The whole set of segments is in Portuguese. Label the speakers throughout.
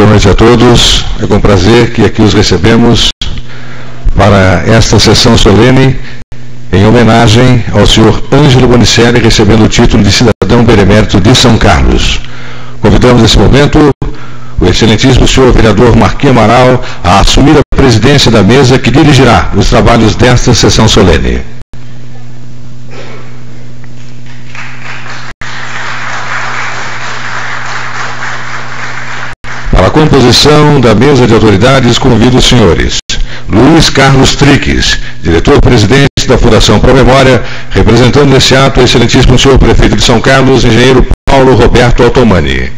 Speaker 1: boa noite a todos. É com prazer que aqui os recebemos para esta sessão solene em homenagem ao senhor Ângelo Bonicelli, recebendo o título de cidadão benemérito de São Carlos. Convidamos nesse momento o excelentíssimo senhor vereador Marquinhos Amaral a assumir a presidência da mesa que dirigirá os trabalhos desta sessão solene. Para a composição da mesa de autoridades, convido os senhores Luiz Carlos Triques, diretor-presidente da Fundação Pro Memória, representando nesse ato o excelentíssimo senhor prefeito de São Carlos, engenheiro Paulo Roberto Altomani.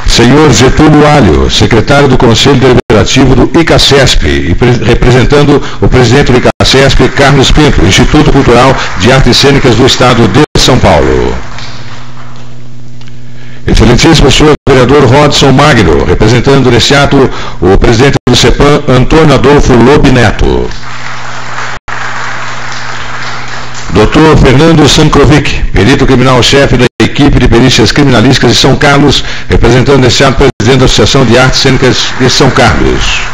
Speaker 1: Senhor Getúlio Alho, secretário do Conselho Deliberativo do ICACESP, e representando o presidente do ICACESP, Carlos Pinto, Instituto Cultural de Artes Cênicas do Estado de São Paulo. Excelentíssimo senhor vereador Rodson Magno, representando nesse ato o presidente do CEPAM, Antônio Adolfo Lobe Neto. Dr. Fernando Sankrovic, perito criminal-chefe da equipe de perícias criminalísticas de São Carlos, representando nesse ato o presidente da Associação de Artes Cênicas de São Carlos.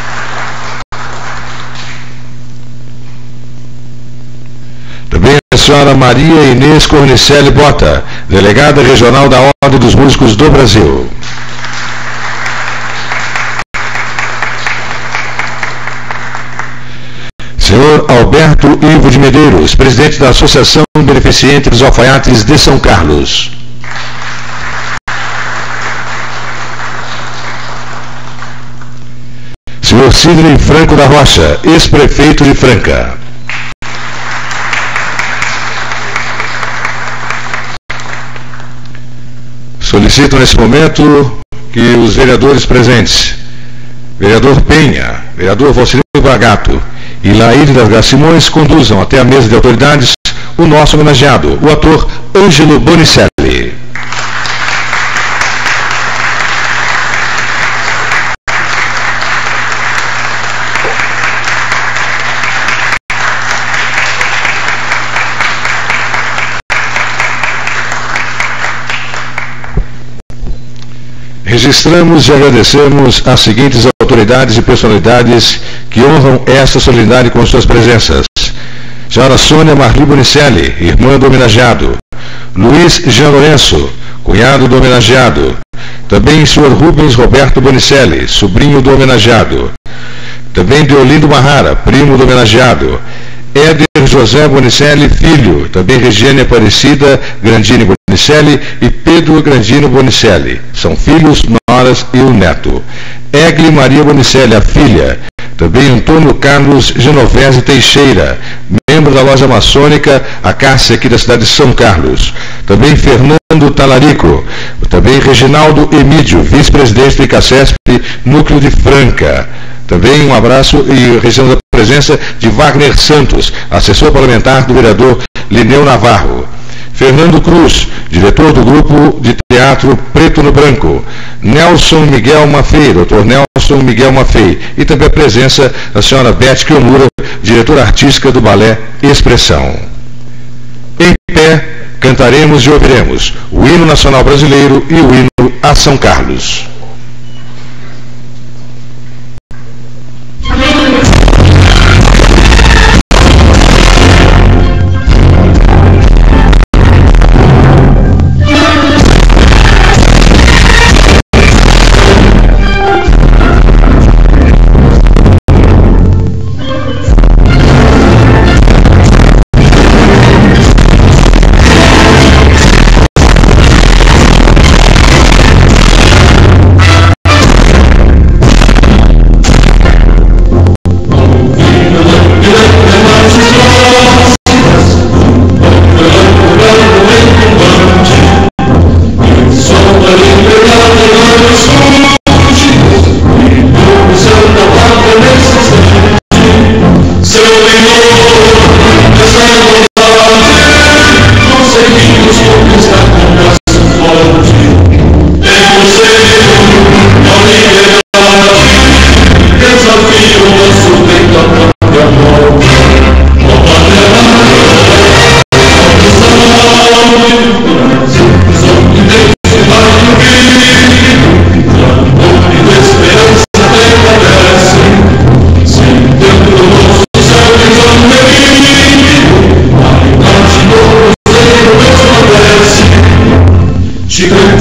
Speaker 1: Também a senhora Maria Inês Cornicelli Bota, delegada regional da Ordem dos Músicos do Brasil. Senhor Alberto Ivo de Medeiros, presidente da Associação Beneficente dos Alfaiates de São Carlos. Senhor Sidney Franco da Rocha, ex-prefeito de Franca. Solicito nesse momento que os vereadores presentes, vereador Penha, vereador Valcirino Bragato e Laíde das Graças Simões, conduzam até a mesa de autoridades o nosso homenageado, o ator Ângelo Bonicelli. Registramos e agradecemos as seguintes autoridades e personalidades que honram esta solenidade com suas presenças. Senhora Sônia Marli Bonicelli, irmã do homenageado. Luiz Jean Lourenço, cunhado do homenageado. Também senhor Rubens Roberto Bonicelli, sobrinho do homenageado. Também Deolindo Marrara, primo do homenageado. Éder José Bonicelli, filho, também Regiane Aparecida Grandini Bonicelli e Pedro Grandino Bonicelli, são filhos, noras e o neto. Egli Maria Bonicelli, a filha, também Antônio Carlos Genovese Teixeira, membro da loja maçônica, a Cássia aqui da cidade de São Carlos. Também Fernando Talarico, também Reginaldo Emídio, vice-presidente do ICACESP, núcleo de Franca. Também um abraço e registramos a presença de Wagner Santos, assessor parlamentar do vereador Lineu Navarro. Fernando Cruz, diretor do grupo de teatro Preto no Branco. Nelson Miguel Maffei, doutor Nelson Miguel Maffei. E também a presença da senhora Beth Kiomura, diretora artística do Balé Expressão. Em pé, cantaremos e ouviremos o hino nacional brasileiro e o hino a São Carlos.
Speaker 2: Senhor.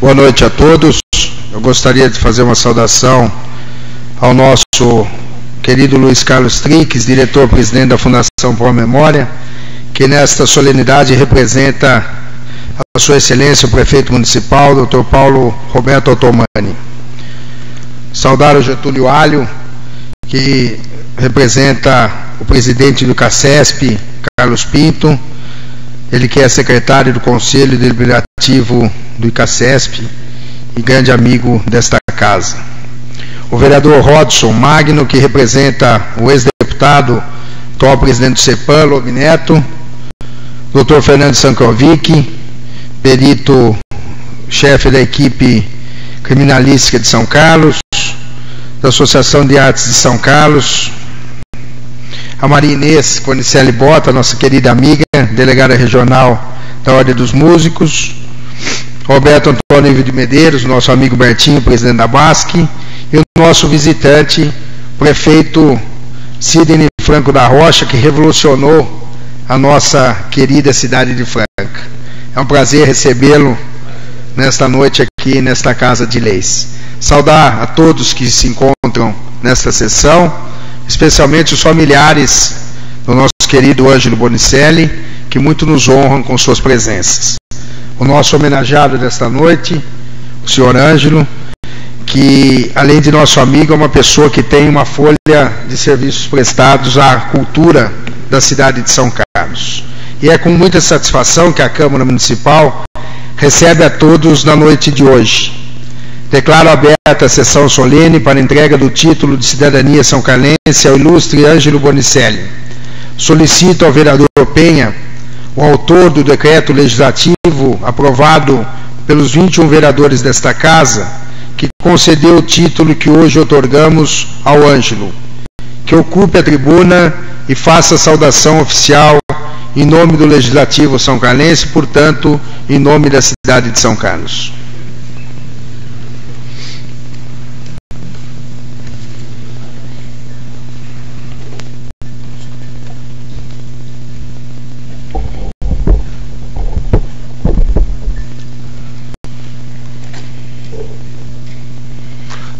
Speaker 2: Boa noite a todos. Eu gostaria de fazer uma saudação ao nosso querido Luiz Carlos Trix, diretor-presidente da Fundação Pro Memória, que nesta solenidade representa a Sua Excelência, o Prefeito Municipal, Dr. Paulo Roberto Ottomani. Saudar o Getúlio Alho, que representa o presidente do CACESP, Carlos Pinto, ele que é secretário do Conselho Deliberativo do ICACESP e grande amigo desta casa. O vereador Rodson Magno, que representa o ex-deputado, atual presidente do CEPAM, Lobo Neto, Dr. Fernando Sankovic, perito chefe da equipe criminalística de São Carlos, da Associação de Artes de São Carlos, a Maria Inês Bonicelli Bota, nossa querida amiga, delegada regional da Ordem dos Músicos, Roberto Antônio de Medeiros, nosso amigo Bertinho, presidente da BASC, e o nosso visitante, prefeito Sidney Franco da Rocha, que revolucionou a nossa querida cidade de Franca. É um prazer recebê-lo nesta noite aqui, nesta Casa de Leis. Saudar a todos que se encontram nesta sessão, especialmente os familiares do nosso querido Ângelo Bonicelli, que muito nos honram com suas presenças. O nosso homenageado desta noite, o senhor Ângelo, que além de nosso amigo, é uma pessoa que tem uma folha de serviços prestados à cultura da cidade de São Carlos. E é com muita satisfação que a Câmara Municipal recebe a todos na noite de hoje. Declaro aberta a sessão solene para entrega do título de cidadania são-carlense ao ilustre Ângelo Bonicelli. Solicito ao vereador Penha, o autor do decreto legislativo aprovado pelos 21 vereadores desta casa, que concedeu o título que hoje otorgamos ao Ângelo, que ocupe a tribuna e faça a saudação oficial em nome do Legislativo são-carlense, portanto, em nome da cidade de São Carlos.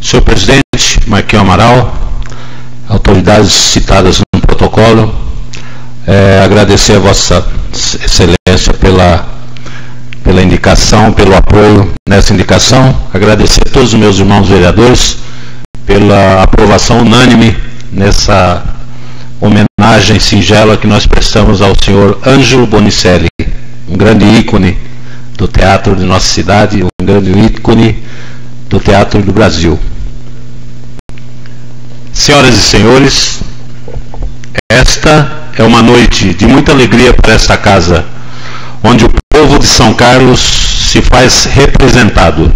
Speaker 1: Senhor presidente, Marquinhos Amaral, autoridades citadas no protocolo, agradecer a Vossa Excelência pela indicação, pelo apoio nessa indicação, agradecer a todos os meus irmãos vereadores pela aprovação unânime nessa homenagem singela que nós prestamos ao senhor Ângelo Bonicelli, um grande ícone do teatro de nossa cidade, um grande ícone do teatro do Brasil. Senhoras e senhores, esta é uma noite de muita alegria para esta casa, onde o povo de São Carlos se faz representado.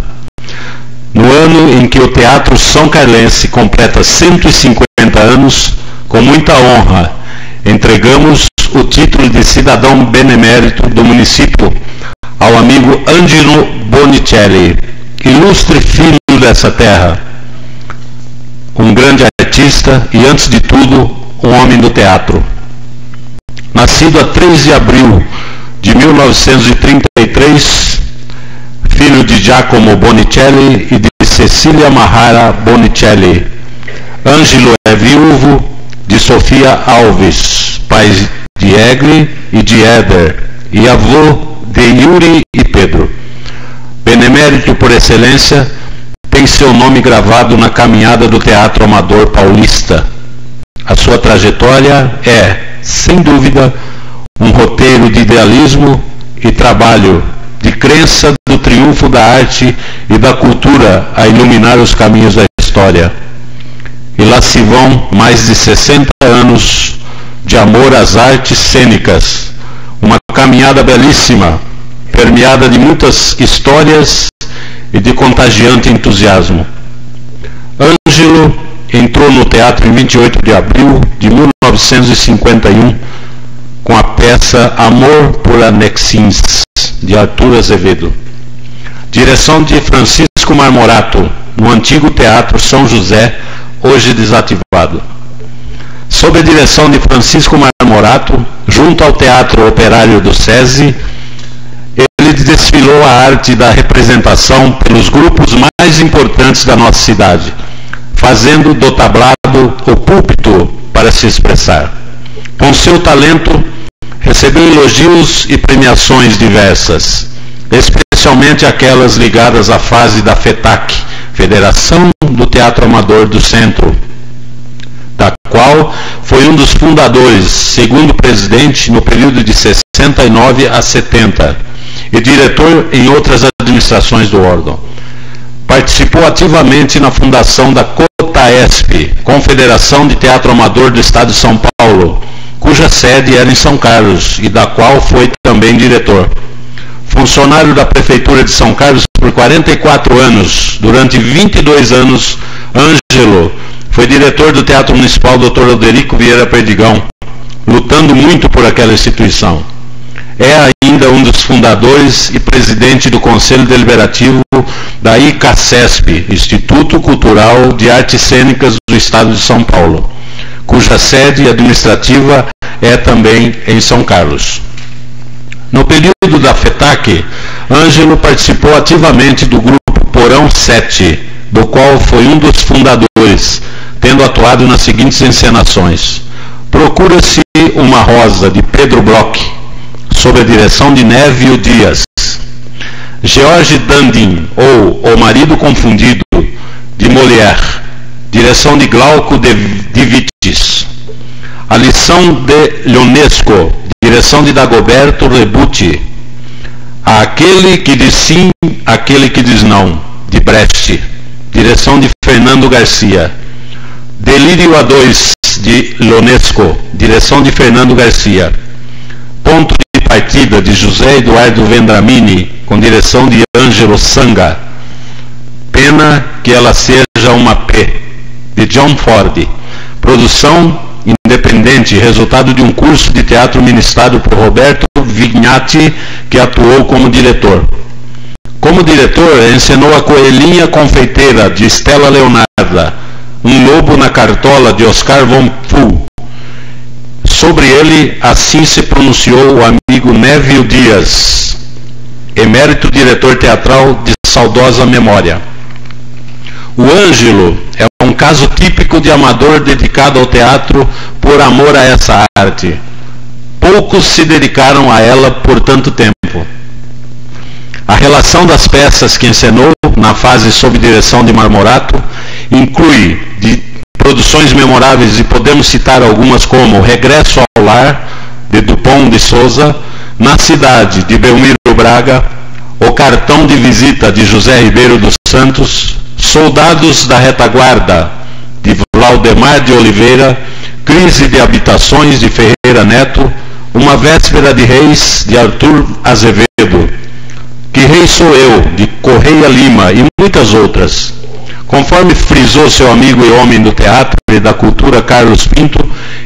Speaker 1: No ano em que o Teatro São Carlense completa 150 anos, com muita honra, entregamos o título de cidadão benemérito do município ao amigo Ângelo Bonicelli, ilustre filho dessa terra, um grande artista e, antes de tudo, um homem do teatro. Nascido a 3 de abril de 1933, filho de Giacomo Bonicelli e de Cecília Mahara Bonicelli, Ângelo é viúvo de Sofia Alves, pai de Egli e de Éder, e avô de Yuri e Pedro. Benemérito por excelência, tem seu nome gravado na caminhada do teatro amador paulista. A sua trajetória é, sem dúvida, um roteiro de idealismo e trabalho, de crença do triunfo da arte e da cultura a iluminar os caminhos da história. E lá se vão mais de 60 anos de amor às artes cênicas, uma caminhada belíssima, permeada de muitas histórias e de contagiante entusiasmo. Ângelo entrou no teatro em 28 de abril de 1951 com a peça Amor por Anexins, de Arthur Azevedo. Direção de Francisco Marmorato, no antigo Teatro São José, hoje desativado. Sob a direção de Francisco Marmorato, junto ao Teatro Operário do SESI, ele
Speaker 3: ele desfilou a arte da representação pelos grupos mais importantes da nossa cidade, fazendo do tablado o púlpito para se expressar. Com seu talento, recebeu elogios e premiações diversas, especialmente aquelas ligadas à fase da FETAC, Federação do Teatro Amador do Centro, da qual foi um dos fundadores, segundo presidente, no período de 69 a 70, e diretor em outras administrações do órgão. Participou ativamente na fundação da COTAESP, Confederação de Teatro Amador do Estado de São Paulo, cuja sede era em São Carlos e da qual foi também diretor. Funcionário da Prefeitura de São Carlos por 44 anos, durante 22 anos, Ângelo foi diretor do Teatro Municipal Dr. Oderico Vieira Perdigão, lutando muito por aquela instituição. É ainda um dos fundadores e presidente do Conselho Deliberativo da ICACESP, Instituto Cultural de Artes Cênicas do Estado de São Paulo, cuja sede administrativa é também em São Carlos. No período da FETAC, Ângelo participou ativamente do grupo Porão 7, do qual foi um dos fundadores, tendo atuado nas seguintes encenações: Procura-se uma Rosa, de Pedro Bloch, sob a direção de Névio Dias; George Dandin, ou O Marido Confundido, de Molière, direção de Glauco de Vitis; A Lição de Ionesco, direção de Dagoberto Rebucci; Aquele que diz sim, aquele que diz não, de Brecht, direção de Fernando Garcia; Delírio a dois, de Ionesco, direção de Fernando Garcia; Ponto de Partida, de José Eduardo Vendramini, com direção de Ângelo Sanga; Pena que ela seja uma P, de John Ford, produção independente, resultado de um curso de teatro ministrado por Roberto Vignati, que atuou como diretor. Como diretor, encenou A Coelhinha Confeiteira, de Stella Leonarda, Um Lobo na Cartola, de Oscar von Pfuhl. Sobre ele, assim se pronunciou o amigo Névio Dias, emérito diretor teatral de saudosa memória. O Ângelo é um caso típico de amador dedicado ao teatro por amor a essa arte. Poucos se dedicaram a ela por tanto tempo. A relação das peças que encenou, na fase sob direção de Marmorato, inclui de produções memoráveis, e podemos citar algumas como Regresso ao Lar, de Dupont de Souza, Na Cidade, de Belmiro Braga, O Cartão de Visita, de José Ribeiro dos Santos, Soldados da Retaguarda, de Valdemar de Oliveira, Crise de Habitações, de Ferreira Neto, Uma Véspera de Reis, de Arthur Azevedo, Que Rei Sou Eu, de Correia Lima, e muitas outras. Conforme frisou seu amigo e homem do teatro e da cultura Carlos Pinto,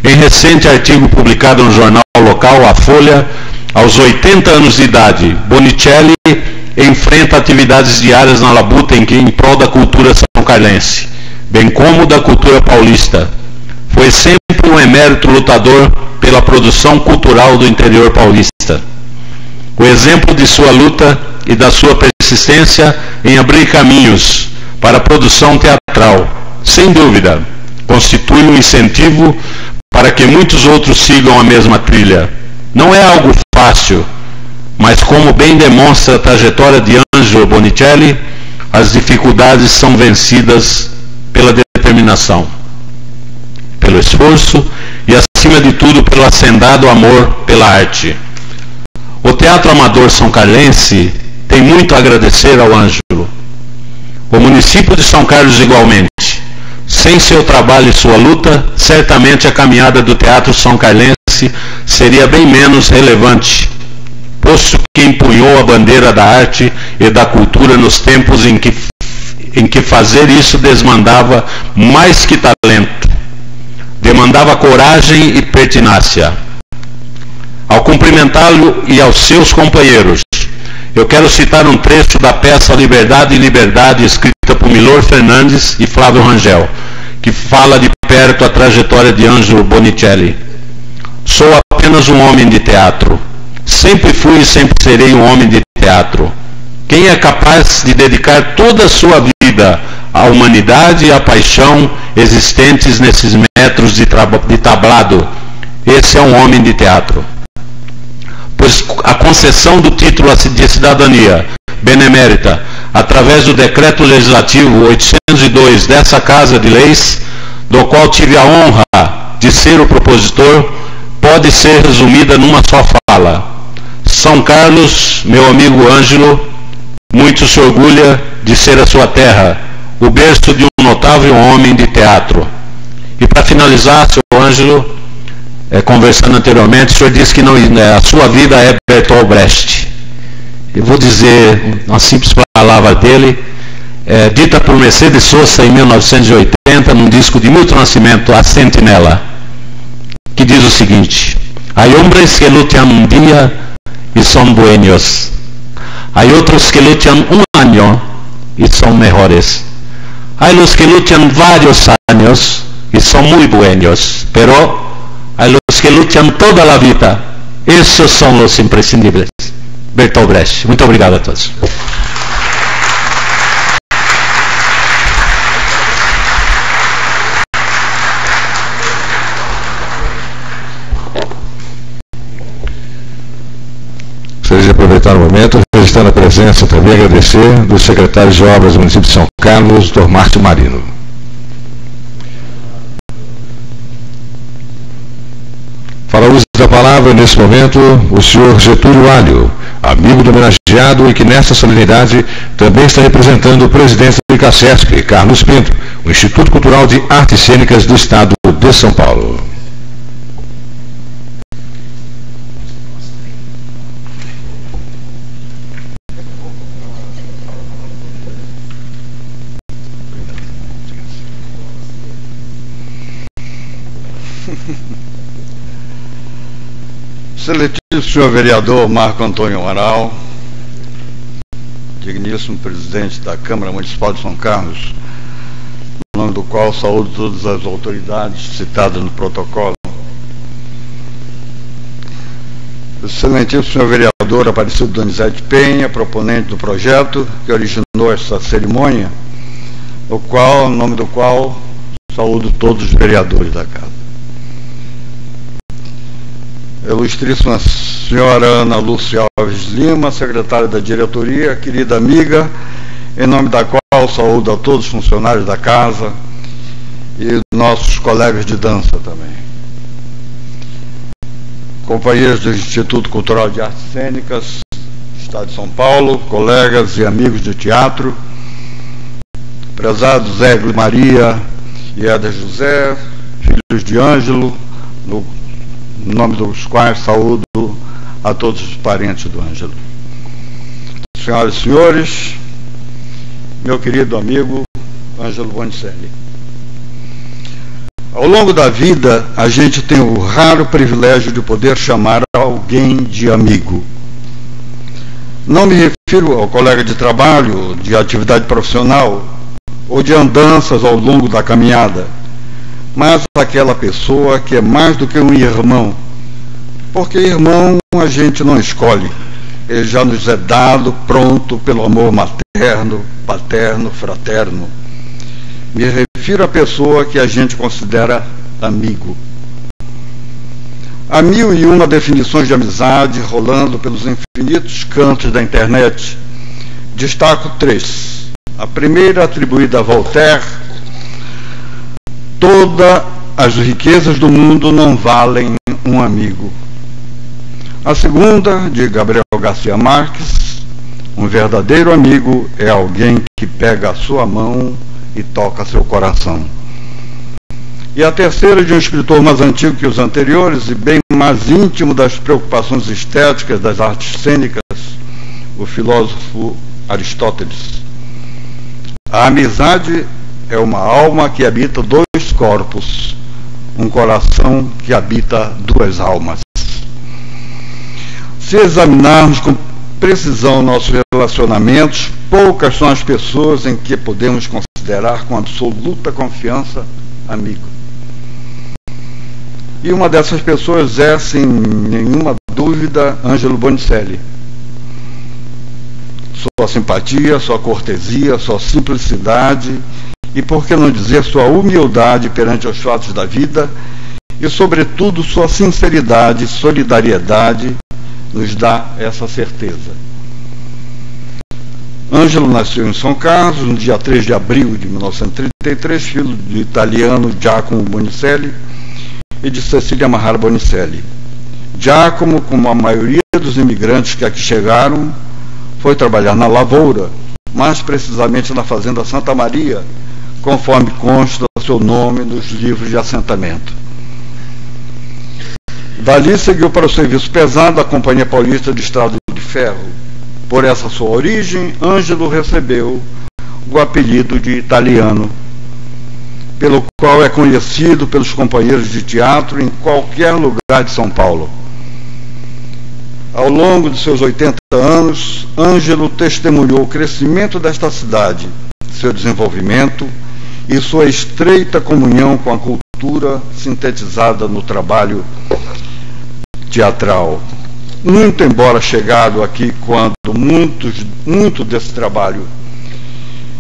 Speaker 3: em recente artigo publicado no jornal local A Folha, aos 80 anos de idade, Bonicelli enfrenta atividades diárias na labuta em prol da cultura são-carlense, bem como da cultura paulista. Foi sempre um emérito lutador pela produção cultural do interior paulista. O exemplo de sua luta e da sua persistência em abrir caminhos para a produção teatral, sem dúvida, constitui um incentivo para que muitos outros sigam a mesma trilha. Não é algo fácil, mas como bem demonstra a trajetória de Ângelo Bonicelli, as dificuldades são vencidas pela determinação, pelo esforço e, acima de tudo, pelo hacendado amor pela arte. O Teatro Amador são-carlense tem muito a agradecer ao Ângelo. O município de São Carlos igualmente. Sem seu trabalho e sua luta, certamente a caminhada do Teatro São-Carlense seria bem menos relevante, posto que empunhou a bandeira da arte e da cultura nos tempos em que fazer isso demandava mais que talento, demandava coragem e pertinácia. Ao cumprimentá-lo e aos seus companheiros, eu quero citar um trecho da peça Liberdade e Liberdade, escrita por Milor Fernandes e Flávio Rangel, que fala de perto a trajetória de Ângelo Bonicelli. Sou apenas um homem de teatro. Sempre fui e sempre serei um homem de teatro. Quem é capaz de dedicar toda a sua vida à humanidade e à paixão existentes nesses metros de tablado, esse é um homem de teatro. Pois a concessão do título de cidadania benemérita, através do decreto legislativo 802 dessa Casa de Leis, do qual tive a honra de ser o propositor, pode ser resumida numa só fala. São Carlos, meu amigo Ângelo, muito se orgulha de ser a sua terra, o berço de um notável homem de teatro. E para finalizar, seu Ângelo, conversando anteriormente, o senhor disse que a sua vida é Bertolt Brecht. Eu vou dizer uma simples palavra dele, dita por Mercedes Sosa em 1980, num disco de Milton Nascimento, A Sentinela, que diz o seguinte: Hay hombres que luchan un día y son buenos. Hay otros que luchan un año y son mejores. Hay los que luchan varios años y son muy buenos. Pero hay los que luchan toda la vida. Esos son los imprescindibles. Bertolt Brecht. Muito obrigado a todos.
Speaker 1: Gostaria de aproveitar o momento, registrando a presença, também agradecer, do secretário de Obras do município de São Carlos, Dr. Márcio Marino. Para o uso da palavra, nesse momento, o senhor Getúlio Alho, amigo do homenageado e que nesta solenidade também está representando o presidente do ICACESP, Carlos Pinto, o Instituto Cultural de Artes Cênicas do Estado de São Paulo.
Speaker 4: Excelentíssimo senhor vereador Marco Antônio Amaral, digníssimo presidente da Câmara Municipal de São Carlos, em nome do qual saúdo todas as autoridades citadas no protocolo. Excelentíssimo senhor vereador Aparecido Donizete Penha, proponente do projeto que originou esta cerimônia, em nome do qual saúdo todos os vereadores da Casa. Ilustríssima senhora Ana Lúcia Alves Lima, secretária da diretoria, querida amiga, em nome da qual saúdo a todos os funcionários da casa e nossos colegas de dança também. Companheiros do Instituto Cultural de Artes Cênicas, Estado de São Paulo, colegas e amigos de teatro, prezados Zé Maria e Éder José, filhos de Ângelo, em nome dos quais saúdo a todos os parentes do Ângelo. Senhoras e senhores, meu querido amigo Ângelo Bonicelli. Ao longo da vida, a gente tem o raro privilégio de poder chamar alguém de amigo. Não me refiro ao colega de trabalho, de atividade profissional ou de andanças ao longo da caminhada, mas aquela pessoa que é mais do que um irmão, porque irmão a gente não escolhe, ele já nos é dado pronto pelo amor materno, paterno, fraterno. Me refiro à pessoa que a gente considera amigo. Há 1001 definições de amizade rolando pelos infinitos cantos da internet. Destaco 3. A primeira, atribuída a Voltaire: todas as riquezas do mundo não valem um amigo. A segunda, de Gabriel Garcia Marques: um verdadeiro amigo é alguém que pega a sua mão e toca seu coração. E a terceira, de um escritor mais antigo que os anteriores e bem mais íntimo das preocupações estéticas das artes cênicas, o filósofo Aristóteles: a amizade é uma alma que habita 2 corpos, um coração que habita 2 almas. Se examinarmos com precisão nossos relacionamentos, poucas são as pessoas em que podemos considerar com absoluta confiança amigo. E uma dessas pessoas é, sem nenhuma dúvida, Ângelo Bonicelli. sua simpatia, sua cortesia, sua simplicidade e, por que não dizer, sua humildade perante os fatos da vida e, sobretudo, sua sinceridade e solidariedade nos dá essa certeza. Ângelo nasceu em São Carlos, no dia 3 de abril de 1933, filho do italiano Giacomo Bonicelli e de Cecília Marrara Bonicelli. Giacomo, como a maioria dos imigrantes que aqui chegaram, foi trabalhar na lavoura, mais precisamente na fazenda Santa Maria, conforme consta seu nome nos livros de assentamento. Dali seguiu para o serviço pesado da Companhia Paulista de Estrada de Ferro. Por essa sua origem, Ângelo recebeu o apelido de italiano, pelo qual é conhecido pelos companheiros de teatro em qualquer lugar de São Paulo. Ao longo de seus 80 anos, Ângelo testemunhou o crescimento desta cidade, seu desenvolvimento e sua estreita comunhão com a cultura sintetizada no trabalho teatral. Muito embora chegado aqui quando muito desse trabalho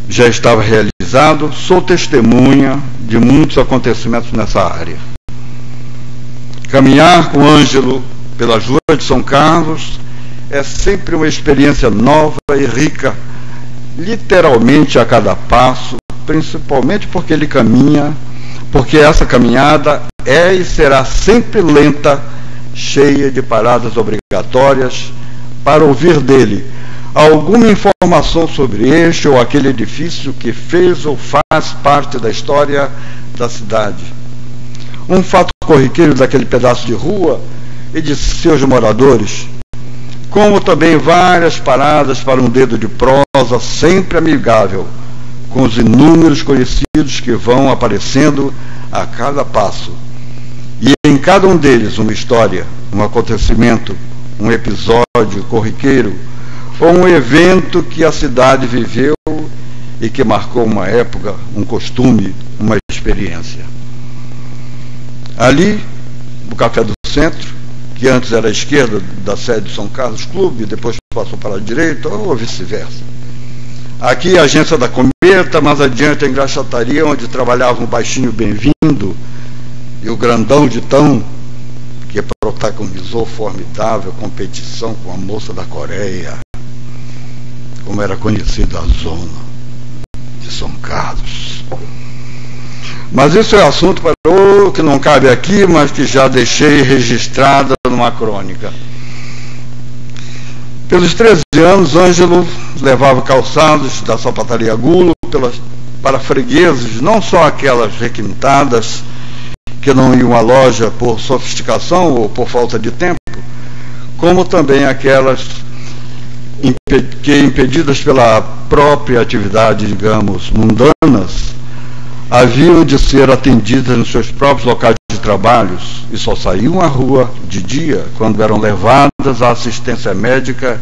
Speaker 4: já estava realizado, sou testemunha de muitos acontecimentos nessa área. Caminhar com Ângelo pelas ruas de São Carlos é sempre uma experiência nova e rica, literalmente a cada passo, principalmente porque ele caminha, porque essa caminhada é e será sempre lenta, cheia de paradas obrigatórias para ouvir dele alguma informação sobre este ou aquele edifício que fez ou faz parte da história da cidade. Um fato corriqueiro daquele pedaço de rua e de seus moradores, como também várias paradas para um dedo de prosa sempre amigável, com os inúmeros conhecidos que vão aparecendo a cada passo. E em cada um deles uma história, um acontecimento, um episódio corriqueiro, ou um evento que a cidade viveu e que marcou uma época, um costume, uma experiência. Ali, o Café do Centro, que antes era à esquerda da sede do São Carlos Clube, depois passou para a direita, ou vice-versa. Aqui a agência da Cometa, mais adiante a engraxataria, onde trabalhava um baixinho bem-vindo, e o grandão de Tão, que protagonizou formidável competição com a moça da Coreia, como era conhecida a zona de São Carlos. Mas isso é assunto para o que não cabe aqui, mas que já deixei registrada numa crônica. Pelos 13 anos, Ângelo levava calçados da sapataria Gulo para fregueses, não só aquelas requintadas que não iam à loja por sofisticação ou por falta de tempo, como também aquelas que, impedidas pela própria atividade, digamos, mundanas, haviam de ser atendidas nos seus próprios locais de trabalhos e só saíam à rua de dia quando eram levadas à assistência médica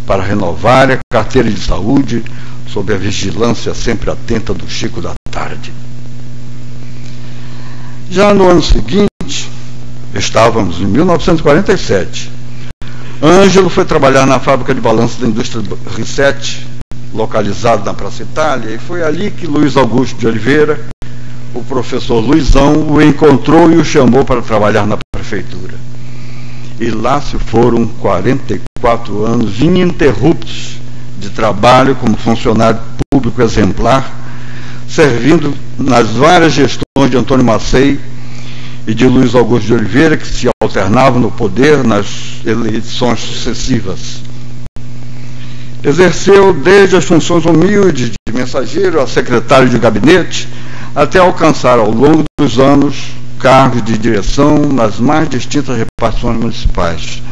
Speaker 4: para renovar a carteira de saúde sob a vigilância sempre atenta do Chico da Tarde. Já no ano seguinte, estávamos em 1947, Ângelo foi trabalhar na fábrica de balanço da indústria Rissetti, localizada na Praça Itália, e foi ali que Luiz Augusto de Oliveira, o professor Luizão, o encontrou e o chamou para trabalhar na prefeitura. E lá se foram 44 anos ininterruptos de trabalho como funcionário público exemplar, servindo nas várias gestões de Antônio Macei e de Luiz Augusto de Oliveira, que se alternavam no poder nas eleições sucessivas. Exerceu desde as funções humildes de mensageiro a secretário de gabinete, até alcançar ao longo dos anos cargos de direção nas mais distintas repartições municipais,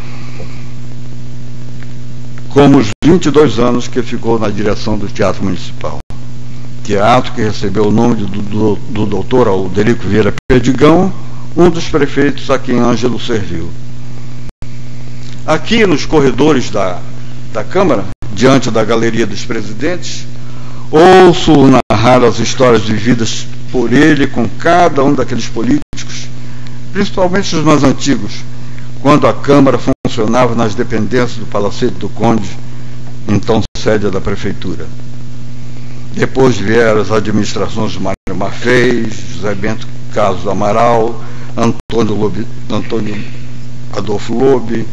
Speaker 4: como os 22 anos que ficou na direção do Teatro Municipal. Teatro que recebeu o nome do doutor Alderico Vieira Perdigão, um dos prefeitos a quem Ângelo serviu. Aqui nos corredores da Câmara, diante da Galeria dos Presidentes, ouço narrar as histórias vividas por ele com cada um daqueles políticos, principalmente os mais antigos, quando a Câmara funcionava nas dependências do Palacete do Conde, então sede da prefeitura. Depois vieram as administrações de Mário Maffei, José Bento Carlos Amaral, Antônio Adolfo Lobe,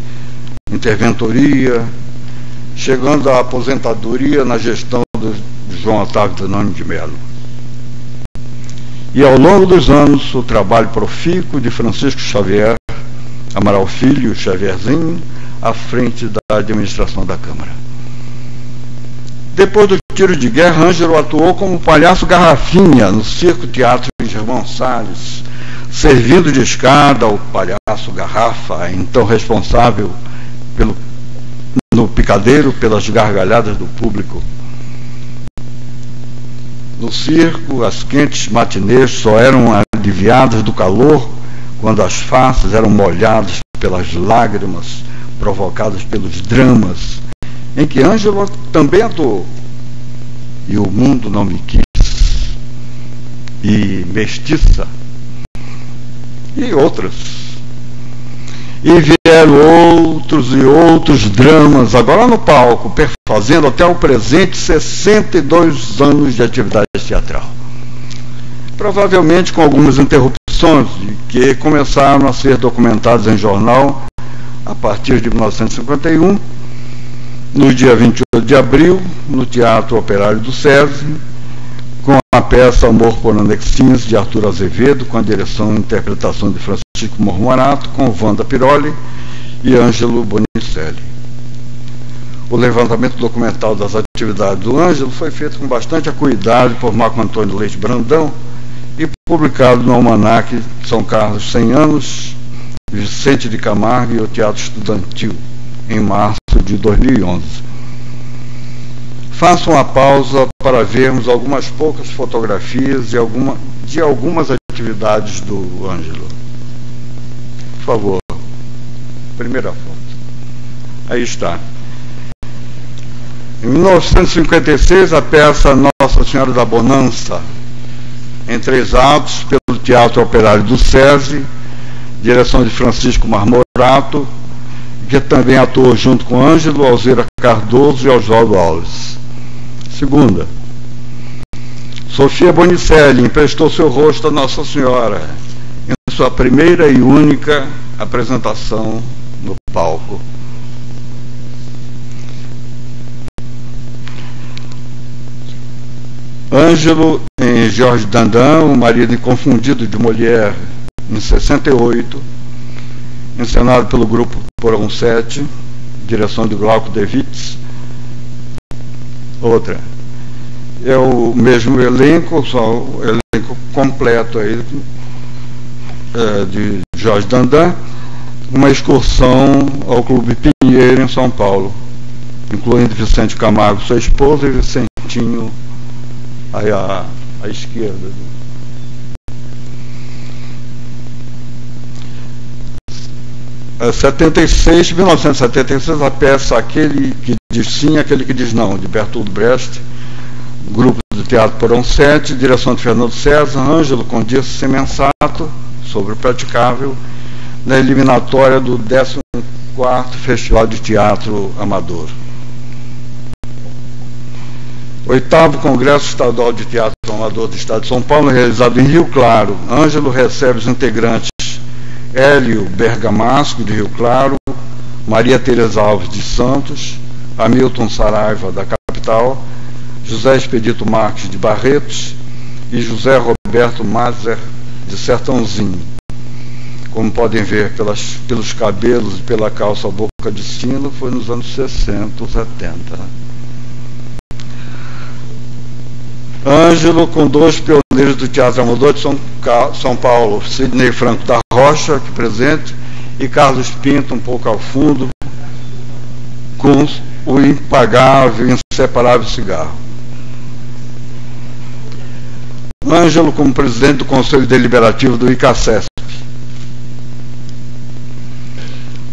Speaker 4: interventoria, chegando à aposentadoria na gestão de João Otávio Danone de Melo. E ao longo dos anos, o trabalho profícuo de Francisco Xavier Amaral Filho, Xavierzinho, à frente da administração da Câmara. Depois do tiro de guerra, Ângelo atuou como palhaço Garrafinha no Circo Teatro Germão Salles, servindo de escada ao palhaço Garrafa, então responsável no picadeiro pelas gargalhadas do público. No circo, as quentes matinês só eram aliviadas do calor quando as faces eram molhadas pelas lágrimas provocadas pelos dramas em que Ângelo também atuou. E o mundo não me quis, e Mestiça, e outras. E vieram outros e outros dramas, agora no palco, perfazendo até o presente 62 anos de atividade teatral. Provavelmente com algumas interrupções, que começaram a ser documentadas em jornal a partir de 1951, no dia 28 de abril, no Teatro Operário do SESI, com a peça Amor por Anexins, de Arthur Azevedo, com a direção e interpretação de Francisco Mormorato, com Wanda Piroli e Ângelo Bonicelli. O levantamento documental das atividades do Ângelo foi feito com bastante acuidade por Marco Antônio Leite Brandão e publicado no Almanaque São Carlos 100 anos, Vicente de Camargo e o Teatro Estudantil, em março de 2011. Faço uma pausa para vermos algumas poucas fotografias de algumas atividades do Ângelo. Por favor, primeira foto. Aí está. Em 1956, a peça Nossa Senhora da Bonança, em 3 atos, pelo Teatro Operário do SESI, direção de Francisco Marmorato, que também atuou junto com Ângelo, Alzira Cardoso e Oswaldo Alves. Segunda, Sofia Bonicelli emprestou seu rosto a Nossa Senhora em sua primeira e única apresentação no palco. Ângelo em Jorge Dandan, o marido inconfundido de Molière, em 68, encenado pelo grupo Porão 7, direção de Glauco De Witz. Outra, é o mesmo elenco, só o elenco completo aí, de Jorge Dandan, uma excursão ao Clube Pinheiro em São Paulo, incluindo Vicente Camargo, sua esposa, e Vicentinho aí à esquerda. 1976, a peça Aquele que diz sim, aquele que diz não, de Bertold Brecht, grupo do Teatro Porão 7, direção de Fernando César, Ângelo com Dirce Semensato, sobre o praticável, na eliminatória do 14º Festival de Teatro Amador. 8º Congresso Estadual de Teatro Amador do Estado de São Paulo, realizado em Rio Claro. Ângelo recebe os integrantes Hélio Bergamasco, de Rio Claro, Maria Tereza Alves de Santos, Hamilton Saraiva, da capital, José Expedito Marques, de Barretos, e José Roberto Mazer, de Sertãozinho. Como podem ver pelos cabelos e pela calça boca de sino, foi nos anos 60, 70. Ângelo com 2 pioneiros do Teatro Amador de São Paulo, Sidney Franco da Rocha, aqui presente, e Carlos Pinto, um pouco ao fundo, com o impagável e inseparável cigarro. Ângelo como presidente do Conselho Deliberativo do ICACESP.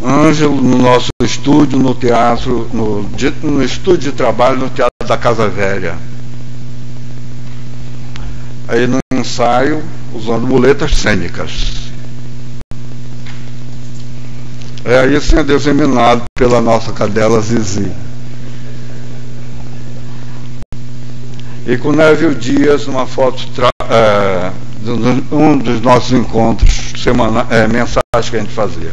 Speaker 4: Ângelo no nosso estúdio, no teatro, no estúdio de trabalho no Teatro da Casa Velha. Aí no ensaio, usando muletas cênicas. Aí sendo examinado pela nossa cadela Zizi. e com Névio Dias, uma foto, um dos nossos encontros mensais que a gente fazia.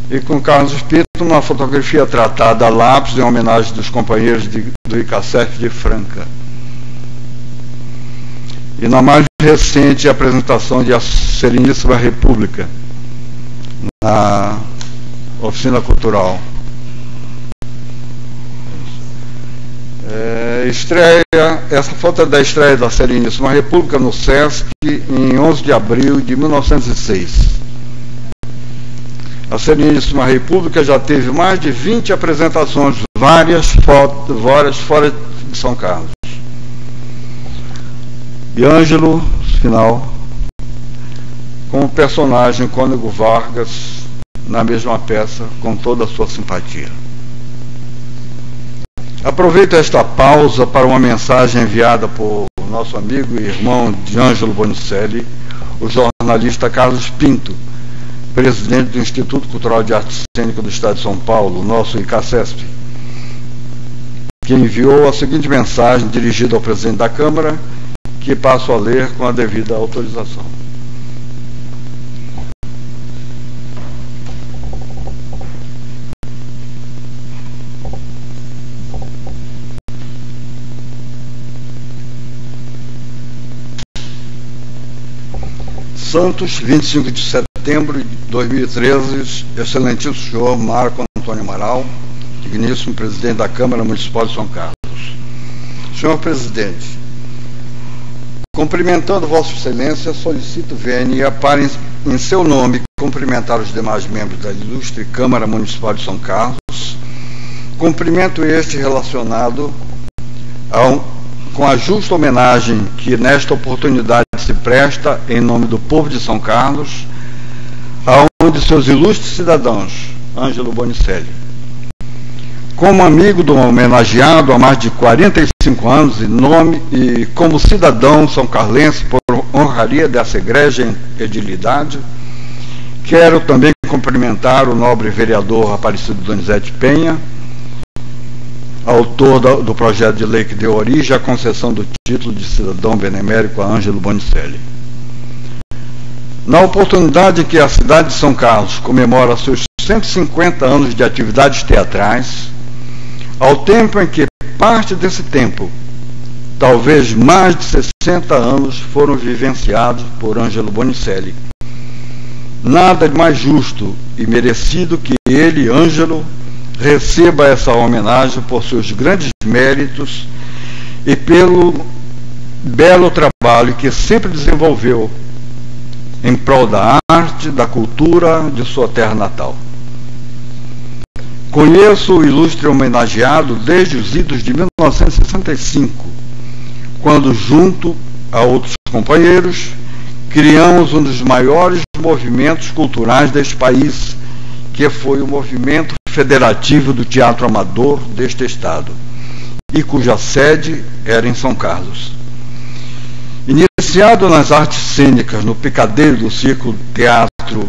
Speaker 4: E com Carlos Pinto, uma fotografia tratada a lápis em homenagem dos companheiros do ICACEF de Franca. E na mais recente apresentação de A Sereníssima República, na Oficina Cultural. Essa foto é da estreia da Sereníssima República no Sesc em 11 de abril de 1906. A Sereníssima República já teve mais de 20 apresentações, várias fora de São Carlos. E Ângelo, final, como personagem Cônego Vargas, na mesma peça, com toda a sua simpatia. Aproveito esta pausa para uma mensagem enviada por nosso amigo e irmão de Ângelo Bonicelli, o jornalista Carlos Pinto, presidente do Instituto Cultural de Arte Cênica do Estado de São Paulo, nosso ICACESP, que enviou a seguinte mensagem dirigida ao presidente da Câmara, que passo a ler com a devida autorização. Santos, 25 de setembro de 2013, excelentíssimo senhor Marco Antônio Amaral, digníssimo presidente da Câmara Municipal de São Carlos. Senhor presidente, cumprimentando Vossa Excelência, solicito vênia para, em seu nome, cumprimentar os demais membros da ilustre Câmara Municipal de São Carlos. Cumprimento este relacionado com a justa homenagem que nesta oportunidade se presta em nome do povo de São Carlos, a um de seus ilustres cidadãos, Ângelo Bonicelli. Como amigo do homenageado há mais de 45 anos e como cidadão são-carlense por honraria dessa egrégia edilidade, quero também cumprimentar o nobre vereador Aparecido Donizete Penha, autor do projeto de lei que deu origem à concessão do título de cidadão benemérito a Ângelo Bonicelli. Na oportunidade em que a cidade de São Carlos comemora seus 150 anos de atividades teatrais, ao tempo em que parte desse tempo, talvez mais de 60 anos, foram vivenciados por Ângelo Bonicelli, nada de mais justo e merecido que ele, Ângelo, receba essa homenagem por seus grandes méritos e pelo belo trabalho que sempre desenvolveu em prol da arte, da cultura de sua terra natal. Conheço o ilustre homenageado desde os idos de 1965, quando, junto a outros companheiros, criamos um dos maiores movimentos culturais deste país, que foi o Movimento Federativo do Teatro Amador deste estado, e cuja sede era em São Carlos. Iniciado nas artes cênicas no picadeiro do Círculo Teatro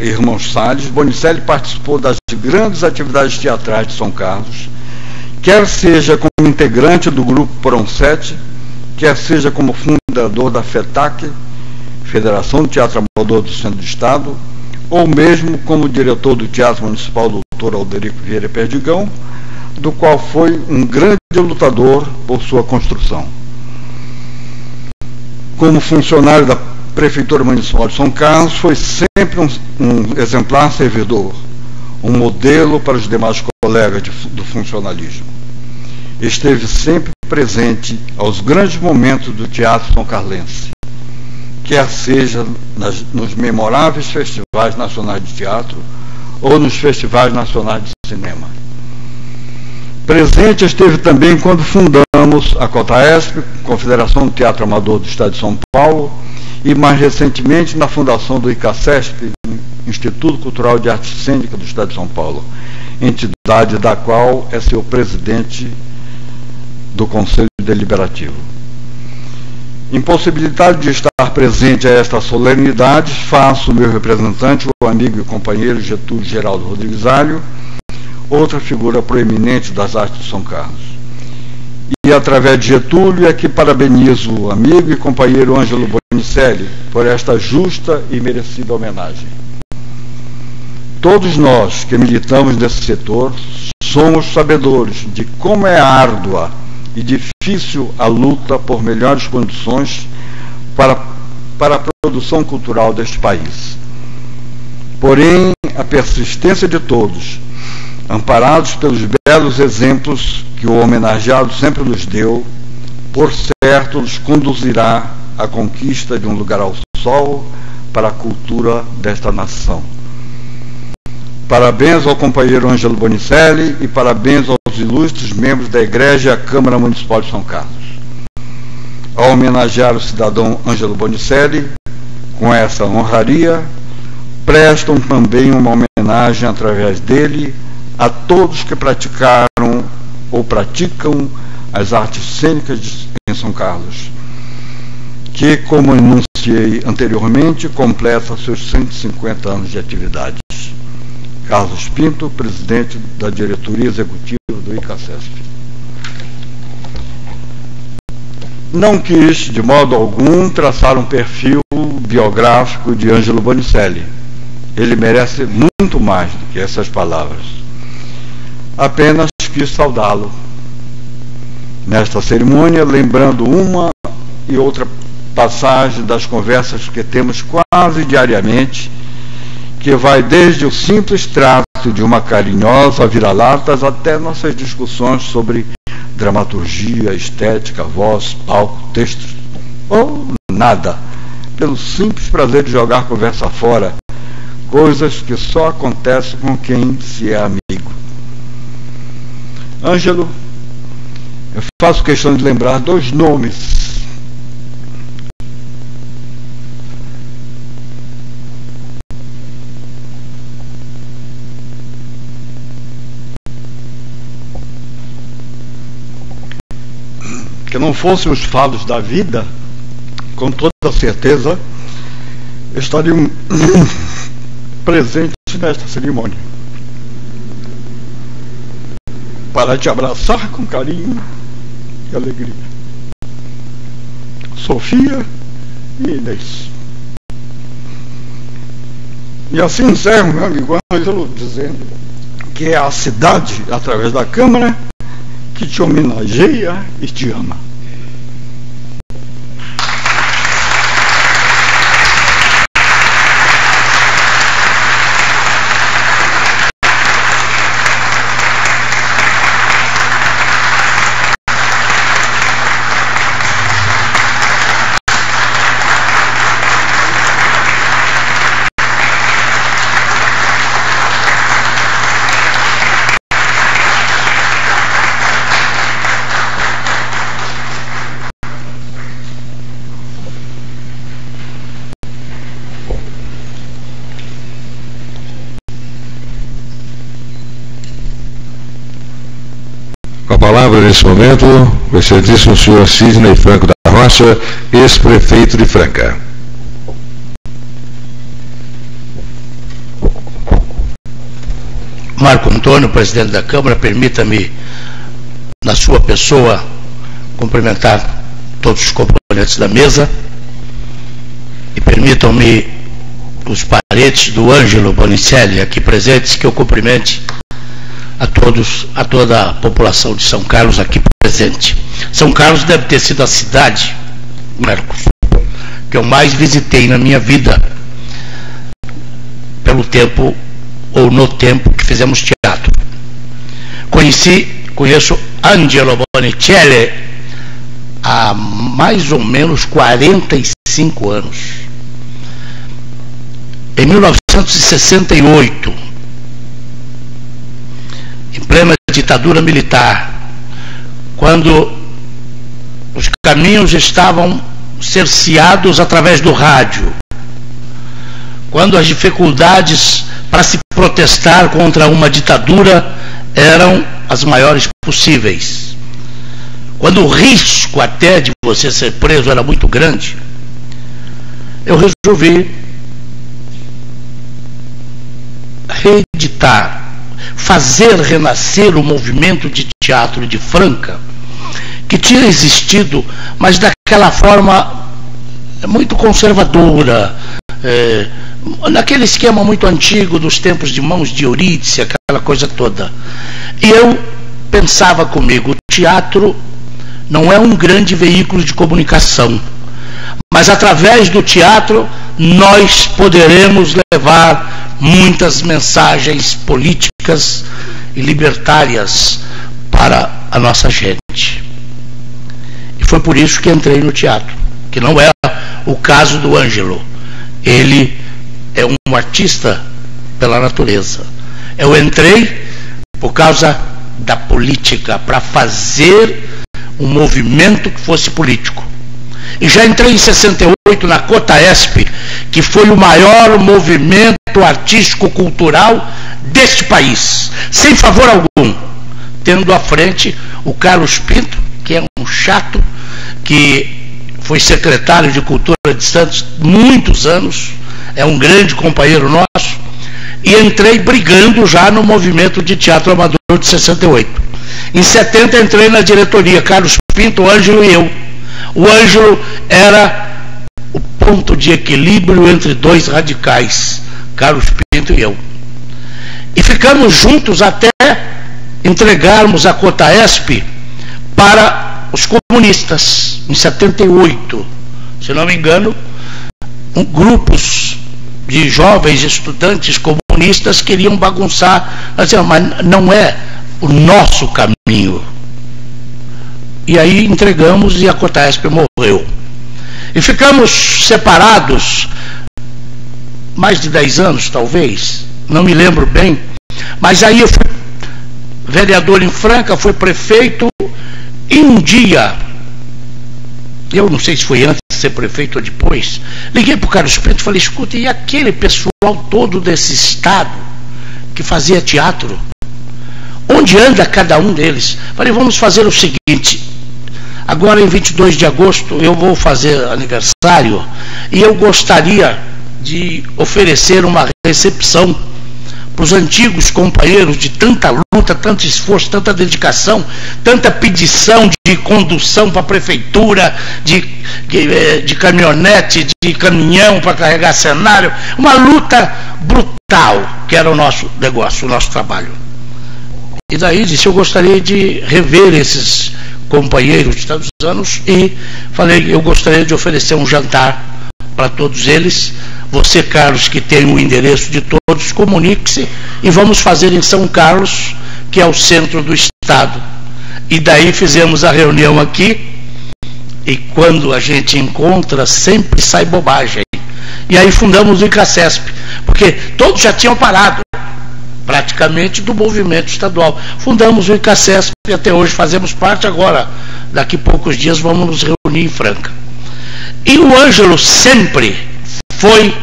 Speaker 4: Irmãos Salles, Bonicelli participou das grandes atividades teatrais de São Carlos, quer seja como integrante do Grupo Porão 7, quer seja como fundador da FETAC, Federação do Teatro Amador do Centro do Estado, ou mesmo como diretor do Teatro Municipal Dr. Alderico Vieira Perdigão, do qual foi um grande lutador por sua construção. Como funcionário da Prefeitura Municipal de São Carlos, foi sempre um exemplar servidor, um modelo para os demais colegas do funcionalismo. Esteve sempre presente aos grandes momentos do teatro são-carlense, quer seja nos memoráveis festivais nacionais de teatro ou nos festivais nacionais de cinema. Presente esteve também quando fundamos a COTAESP, Confederação do Teatro Amador do Estado de São Paulo, e mais recentemente na fundação do ICACESP, Instituto Cultural de Arte Cênica do Estado de São Paulo, entidade da qual é seu presidente do Conselho Deliberativo. Impossibilitado de estar presente a esta solenidade, faço o meu representante, o amigo e companheiro Getúlio Geraldo Rodrigues Alho, outra figura proeminente das artes de São Carlos. através de Getúlio, é que parabenizo o amigo e companheiro Ângelo Bonicelli por esta justa e merecida homenagem. Todos nós que militamos nesse setor somos sabedores de como é árdua e difícil a luta por melhores condições para a produção cultural deste país. Porém, a persistência de todos, amparados pelos belos exemplos que o homenageado sempre nos deu, por certo nos conduzirá à conquista de um lugar ao sol para a cultura desta nação. Parabéns ao companheiro Ângelo Bonicelli e parabéns aos ilustres membros da Igreja e Câmara Municipal de São Carlos. Ao homenagear o cidadão Ângelo Bonicelli, com essa honraria, prestam também uma homenagem através dele a todos que praticaram ou praticam as artes cênicas em São Carlos, que, como enunciei anteriormente, completa seus 150 anos de atividades. Carlos Pinto, presidente da diretoria executiva do ICACESP. Não quis, de modo algum, traçar um perfil biográfico de Ângelo Bonicelli. Ele merece muito mais do que essas palavras. Apenas quis saudá-lo nesta cerimônia, lembrando uma e outra passagem das conversas que temos quase diariamente, que vai desde o simples trato de uma carinhosa vira-latas até nossas discussões sobre dramaturgia, estética, voz, palco, texto, ou nada, pelo simples prazer de jogar conversa fora, coisas que só acontecem com quem se é amigo. Ângelo, eu faço questão de lembrar dois nomes que não fossem os fados da vida, com toda certeza, estariam presentes nesta cerimônia, para te abraçar com carinho e alegria. Sofia e Inês. E assim encerro, meu amigo Ângelo, dizendo que é a cidade, através da Câmara, que te homenageia e te ama.
Speaker 1: Com a palavra, nesse momento, o excelentíssimo senhor Sidney Franco da Rocha, ex-prefeito de Franca.
Speaker 5: Marco Antônio, presidente da Câmara, permita-me, na sua pessoa, cumprimentar todos os componentes da mesa e permitam-me os parentes do Ângelo Bonicelli aqui presentes que eu cumprimente a toda a população de São Carlos aqui presente. São Carlos deve ter sido a cidade, Marcos, que eu mais visitei na minha vida, pelo tempo ou no tempo que fizemos teatro. Conheço Ângelo Bonicelli há mais ou menos 45 anos. Em 1968, em plena ditadura militar, quando os caminhos estavam cerceados através do rádio, quando as dificuldades para se protestar contra uma ditadura eram as maiores possíveis, quando o risco até de você ser preso era muito grande, eu resolvi reeditar, fazer renascer o movimento de teatro de Franca, que tinha existido, mas daquela forma muito conservadora, naquele esquema muito antigo dos tempos de Mãos de Eurídice, aquela coisa toda. E eu pensava comigo, o teatro não é um grande veículo de comunicação, mas através do teatro nós poderemos levar muitas mensagens políticas e libertárias para a nossa gente. E foi por isso que entrei no teatro, que não é o caso do Ângelo. Ele é um artista pela natureza. Eu entrei por causa da política, para fazer um movimento que fosse político. E já entrei em 68 na COTAESP, que foi o maior movimento artístico-cultural deste país, sem favor algum, tendo à frente o Carlos Pinto, que é um chato, que foi secretário de Cultura de Santos muitos anos, é um grande companheiro nosso, e entrei brigando já no movimento de teatro amador de 68. Em 70 entrei na diretoria, Carlos Pinto, o Ângelo e eu. O Ângelo era o ponto de equilíbrio entre dois radicais, Carlos Pinto e eu. E ficamos juntos até entregarmos a COTAESP para os comunistas, em 78. Se não me engano, grupos de jovens estudantes comunistas queriam bagunçar, mas não é o nosso caminho. E aí entregamos e a COTAESP morreu. E ficamos separados mais de 10 anos, talvez, não me lembro bem, mas aí eu fui vereador em Franca, fui prefeito, e um dia, eu não sei se foi antes de ser prefeito ou depois, liguei para o Carlos Pinto e falei, escuta, e aquele pessoal todo desse estado que fazia teatro, onde anda cada um deles? Falei, vamos fazer o seguinte, agora em 22 de agosto eu vou fazer aniversário e eu gostaria de oferecer uma recepção para os antigos companheiros de tanta luta, tanto esforço, tanta dedicação, tanta pedição de condução para a prefeitura, de caminhonete, de caminhão para carregar cenário, uma luta brutal, que era o nosso negócio, o nosso trabalho. E daí disse, eu gostaria de rever esses companheiros de tantos anos e falei, eu gostaria de oferecer um jantar para todos eles. Você, Carlos, que tem o endereço de todos, comunique-se e vamos fazer em São Carlos, que é o centro do estado. E daí fizemos a reunião aqui e quando a gente encontra sempre sai bobagem. E aí fundamos o ICACESP, porque todos já tinham parado praticamente do movimento estadual. Fundamos o ICACESP e até hoje fazemos parte. Agora, daqui a poucos dias vamos nos reunir em Franca. E o Ângelo sempre foi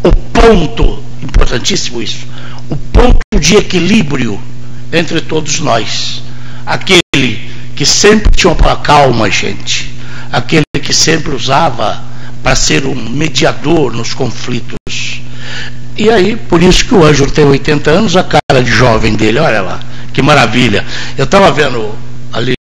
Speaker 5: o ponto, importantíssimo isso, o ponto de equilíbrio entre todos nós. Aquele que sempre tinha uma calma, gente. Aquele que sempre usava para ser um mediador nos conflitos. E aí, por isso que o Ângelo tem 80 anos, a cara de jovem dele, olha lá, que maravilha. Eu estava vendo ali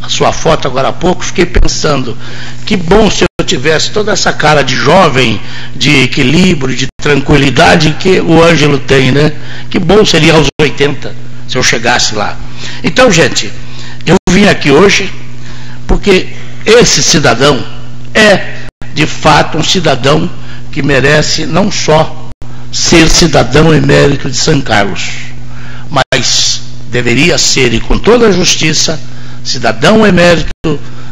Speaker 5: a sua foto agora há pouco, fiquei pensando, que bom se eu tivesse toda essa cara de jovem, de equilíbrio, de tranquilidade que o Ângelo tem, né? Que bom seria aos 80, se eu chegasse lá. Então, gente, eu vim aqui hoje porque esse cidadão é, de fato, um cidadão que merece não só ser cidadão emérito de São Carlos, mas deveria ser, e com toda a justiça, cidadão emérito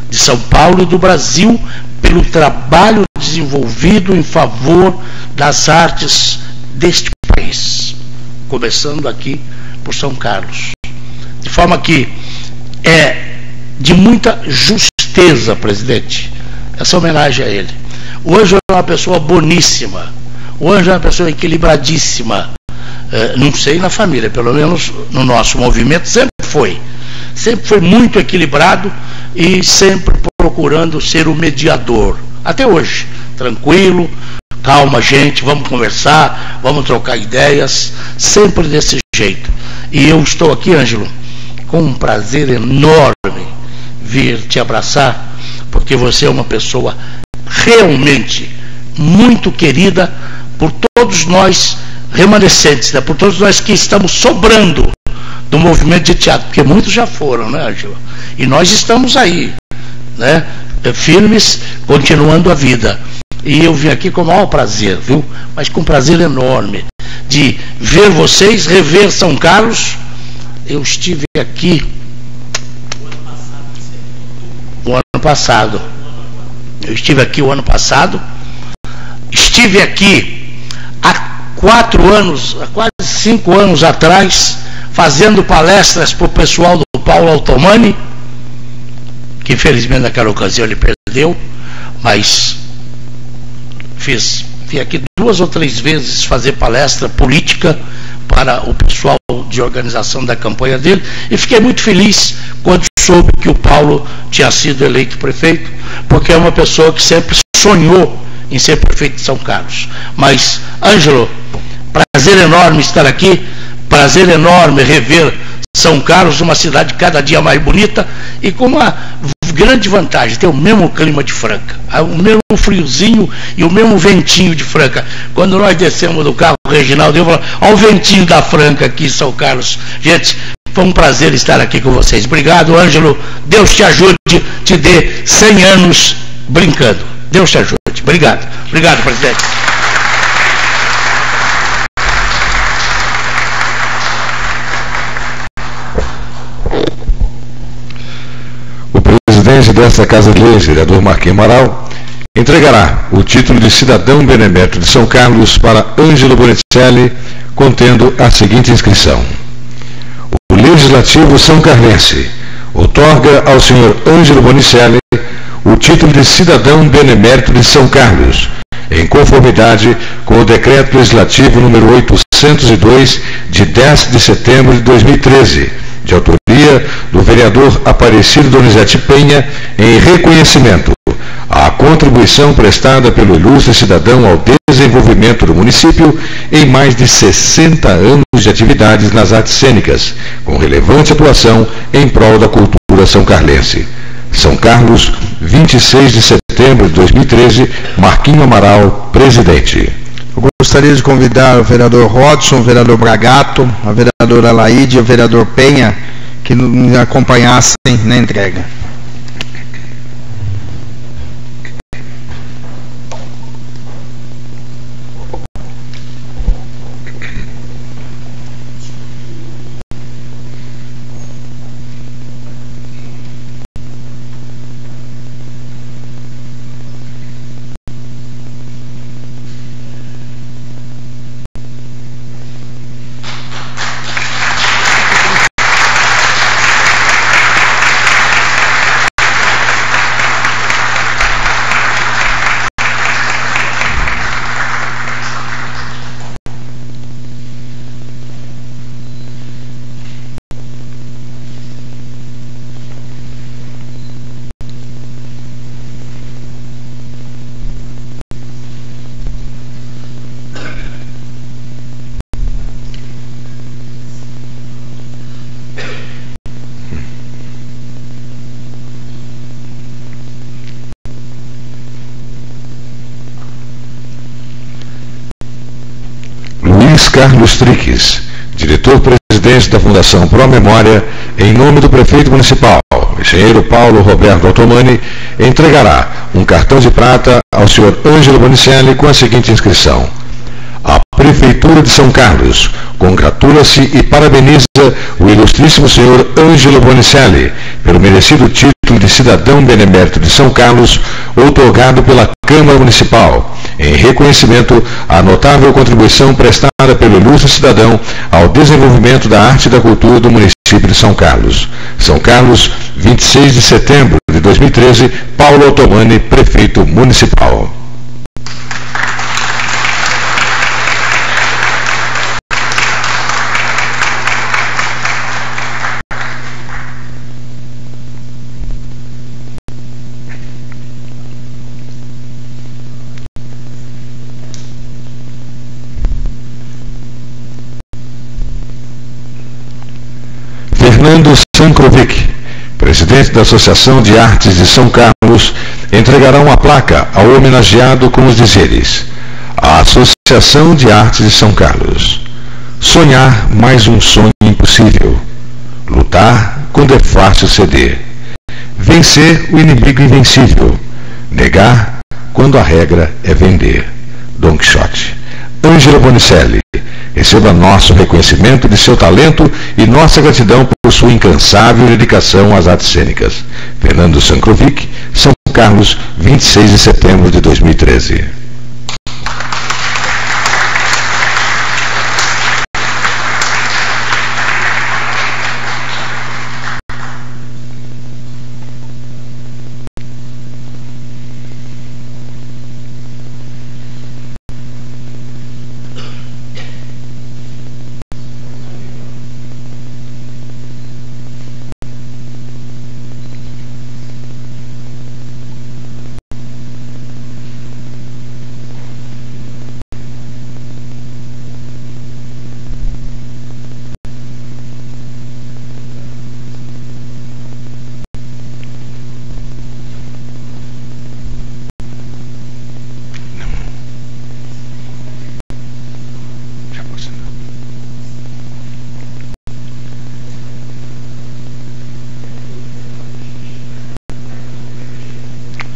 Speaker 5: de São Paulo e do Brasil, pelo trabalho desenvolvido em favor das artes deste país, começando aqui por São Carlos. De forma que é de muita justeza, presidente, essa homenagem a ele. O Ângelo é uma pessoa boníssima, o Ângelo é uma pessoa equilibradíssima, não sei na família, pelo menos no nosso movimento sempre foi muito equilibrado e sempre procurando ser o mediador, até hoje, tranquilo, calma, gente, vamos conversar, vamos trocar ideias, sempre desse jeito. E eu estou aqui, Ângelo, com um prazer enorme vir te abraçar, porque você é uma pessoa realmente muito querida por todos nós remanescentes, né? Por todos nós que estamos sobrando do movimento de teatro, porque muitos já foram, né, Ângela? E nós estamos aí, né, firmes, continuando a vida. E eu vim aqui com o maior prazer, viu? Mas com prazer enorme de ver vocês, rever São Carlos. Eu estive aqui o ano passado. Eu estive aqui o ano passado. Estive aqui há 4 anos, há quase 5 anos atrás, fazendo palestras para o pessoal do Paulo Altomani, que infelizmente naquela ocasião ele perdeu, mas vim aqui 2 ou 3 vezes fazer palestra política para o pessoal de organização da campanha dele, e fiquei muito feliz quando soube que o Paulo tinha sido eleito prefeito, porque é uma pessoa que sempre sonhou em ser prefeito de São Carlos. Mas, Ângelo, prazer enorme estar aqui, prazer enorme rever São Carlos, uma cidade cada dia mais bonita e com uma grande vantagem, tem o mesmo clima de Franca, o mesmo friozinho e o mesmo ventinho de Franca. Quando nós descemos do carro, o Reginaldo, eu falo, olha o ventinho da Franca aqui em São Carlos. Gente, foi um prazer estar aqui com vocês. Obrigado, Ângelo. Deus te ajude, te dê 100 anos brincando. Deus te ajude. Obrigado. Obrigado, presidente.
Speaker 1: O presidente desta Casa de Leis, vereador Marquinhos Amaral, entregará o título de cidadão benemérito de São Carlos para Ângelo Bonicelli, contendo a seguinte inscrição: o Legislativo São Carlense outorga ao senhor Ângelo Bonicelli o título de cidadão benemérito de São Carlos, em conformidade com o Decreto Legislativo número 802, de 10 de setembro de 2013, de autoria do vereador Aparecido Donizete Penha, em reconhecimento à contribuição prestada pelo ilustre cidadão ao desenvolvimento do município em mais de 60 anos de atividades nas artes cênicas, com relevante atuação em prol da cultura são-carlense. São Carlos, 26 de setembro de 2013, Marquinhos Amaral, presidente.
Speaker 2: Eu gostaria de convidar o vereador Rodson, o vereador Bragato, a vereadora Laíde e o vereador Penha, que me acompanhassem na entrega.
Speaker 1: Luiz Carlos Triques, diretor-presidente da Fundação Pro Memória, em nome do prefeito municipal, engenheiro Paulo Roberto Altomani, entregará um cartão de prata ao senhor Ângelo Bonicelli com a seguinte inscrição: a Prefeitura de São Carlos congratula-se e parabeniza o ilustríssimo senhor Ângelo Bonicelli pelo merecido título de cidadão benemérito de São Carlos, outorgado pela Câmara Municipal, em reconhecimento à notável contribuição prestada pelo ilustre cidadão ao desenvolvimento da arte e da cultura do município de São Carlos. São Carlos, 26 de setembro de 2013, Paulo Altomani, prefeito municipal. Fernando Sankrovic, presidente presidente da Associação de Artes de São Carlos, entregará uma placa ao homenageado com os dizeres: a Associação de Artes de São Carlos. Sonhar mais um sonho impossível. Lutar quando é fácil ceder. Vencer o inimigo invencível. Negar quando a regra é vender. Don Quixote. Ângela Bonicelli, receba nosso reconhecimento de seu talento e nossa gratidão por sua incansável dedicação às artes cênicas. Fernando Sankrovic, São Carlos, 26 de setembro de 2013.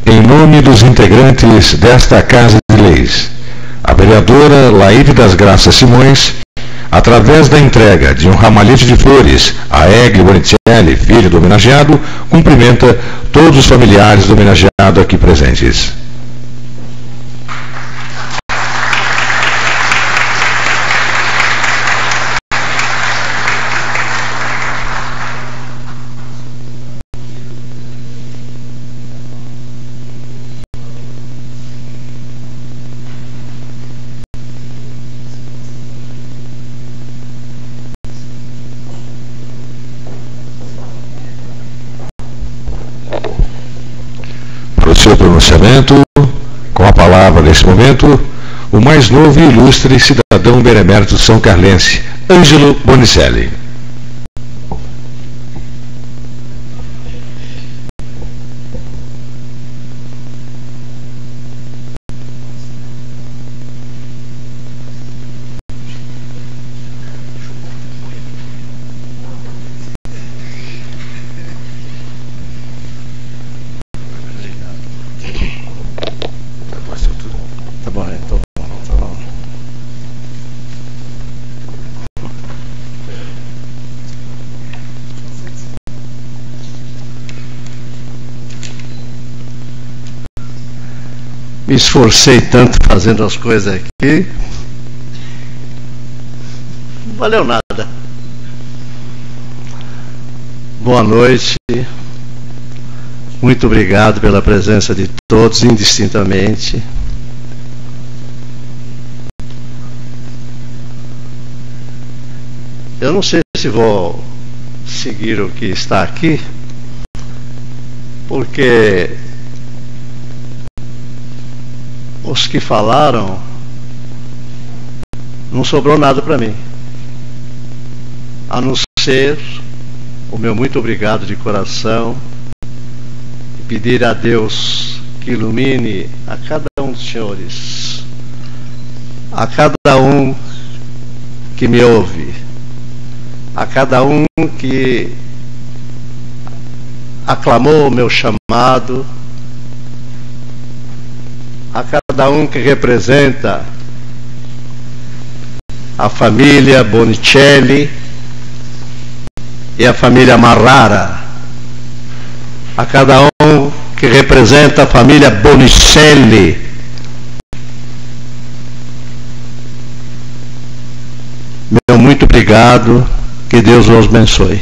Speaker 1: Em nome dos integrantes desta Casa de Leis, a vereadora Laíde das Graças Simões, através da entrega de um ramalhete de flores a Egli Bonicelli, filho do homenageado, cumprimenta todos os familiares do homenageado aqui presentes. Para o seu pronunciamento, com a palavra neste momento, o mais novo e ilustre cidadão benemérito são carlense, Ângelo Bonicelli.
Speaker 5: Tá bom, então. Tá bom. Me esforcei tanto fazendo as coisas aqui. Não valeu nada. Boa noite. Muito obrigado pela presença de todos, indistintamente. Eu não sei se vou seguir o que está aqui, porque os que falaram, não sobrou nada para mim, a não ser o meu muito obrigado de coração e pedir a Deus que ilumine a cada um dos senhores, a cada um que me ouve, a cada um que aclamou o meu chamado, a cada um que representa a família Bonicelli e a família Marrara, a cada um que representa a família Bonicelli, meu muito obrigado, que Deus os abençoe.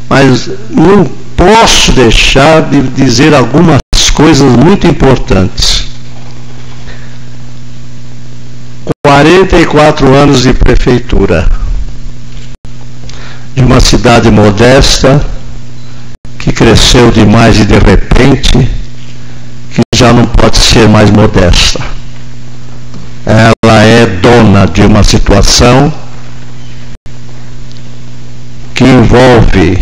Speaker 5: Mas não posso deixar de dizer algumas coisas muito importantes. 44 anos de prefeitura, de uma cidade modesta, que cresceu demais e de repente, que já não pode ser mais modesta. Ela é dona de uma situação que envolve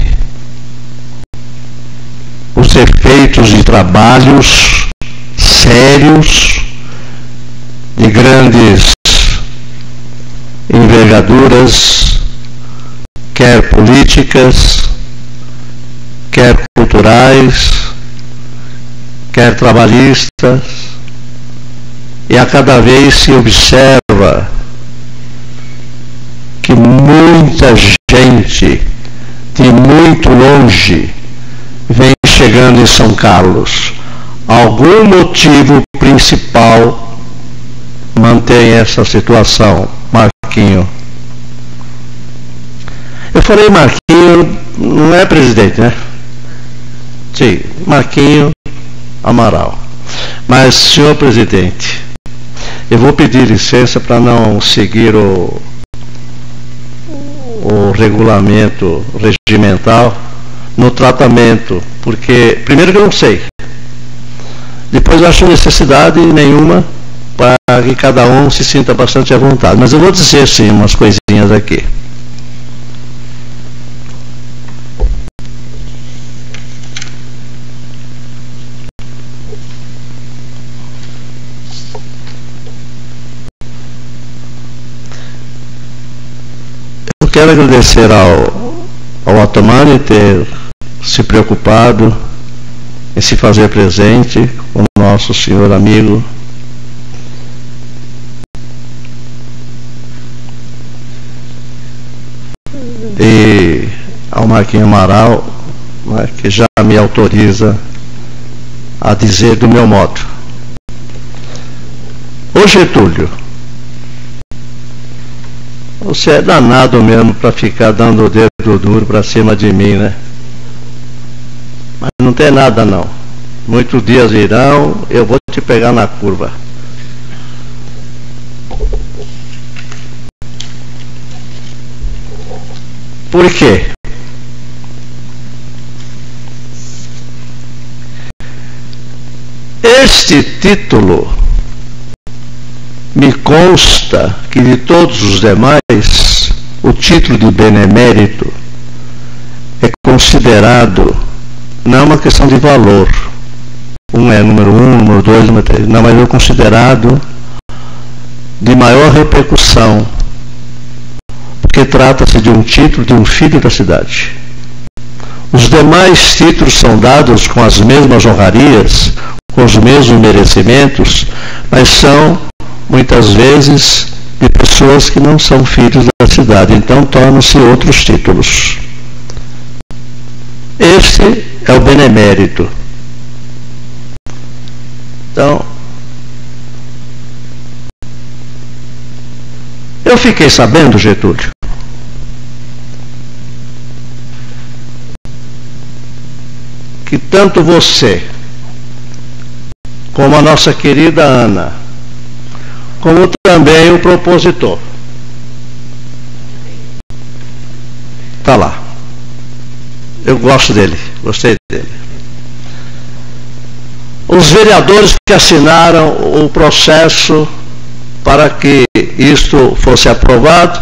Speaker 3: os efeitos de trabalhos sérios, de grandes envergaduras, quer políticas, quer culturais, quer trabalhistas, e a cada vez se observa que muita gente de muito longe vem chegando em São Carlos. Algum motivo principal mantém essa situação, Marquinho. Eu falei Marquinho, não é presidente, né? Sim, Marquinho Amaral. Mas, senhor presidente, eu vou pedir licença para não seguir o regulamento regimental no tratamento, porque, primeiro que eu não sei, depois eu acho necessidade nenhuma para que cada um se sinta bastante à vontade, mas eu vou dizer sim umas coisinhas aqui. Quero agradecer ao Atomani ter se preocupado em se fazer presente com o nosso senhor amigo. E ao Marquinho Amaral, né, que já me autoriza a dizer do meu modo. Ô Getúlio, você é danado mesmo para ficar dando o dedo duro para cima de mim, né? Mas não tem nada não. Muitos dias irão, eu vou te pegar na curva. Por quê? Este título me consta que de todos os demais, o título de benemérito é considerado, não é uma questão de valor, um é número 1, número 2, número 3, não, mas é considerado de maior repercussão, porque trata-se de um título de um filho da cidade. Os demais títulos são dados com as mesmas honrarias, com os mesmos merecimentos, mas são muitas vezes de pessoas que não são filhos da cidade, então tornam-se outros títulos. Este é o benemérito. Então, eu fiquei sabendo, Getúlio, que tanto você, como a nossa querida Ana, como também o propositor, está lá. Eu gosto dele, gostei dele. Os vereadores que assinaram o processo para que isto fosse aprovado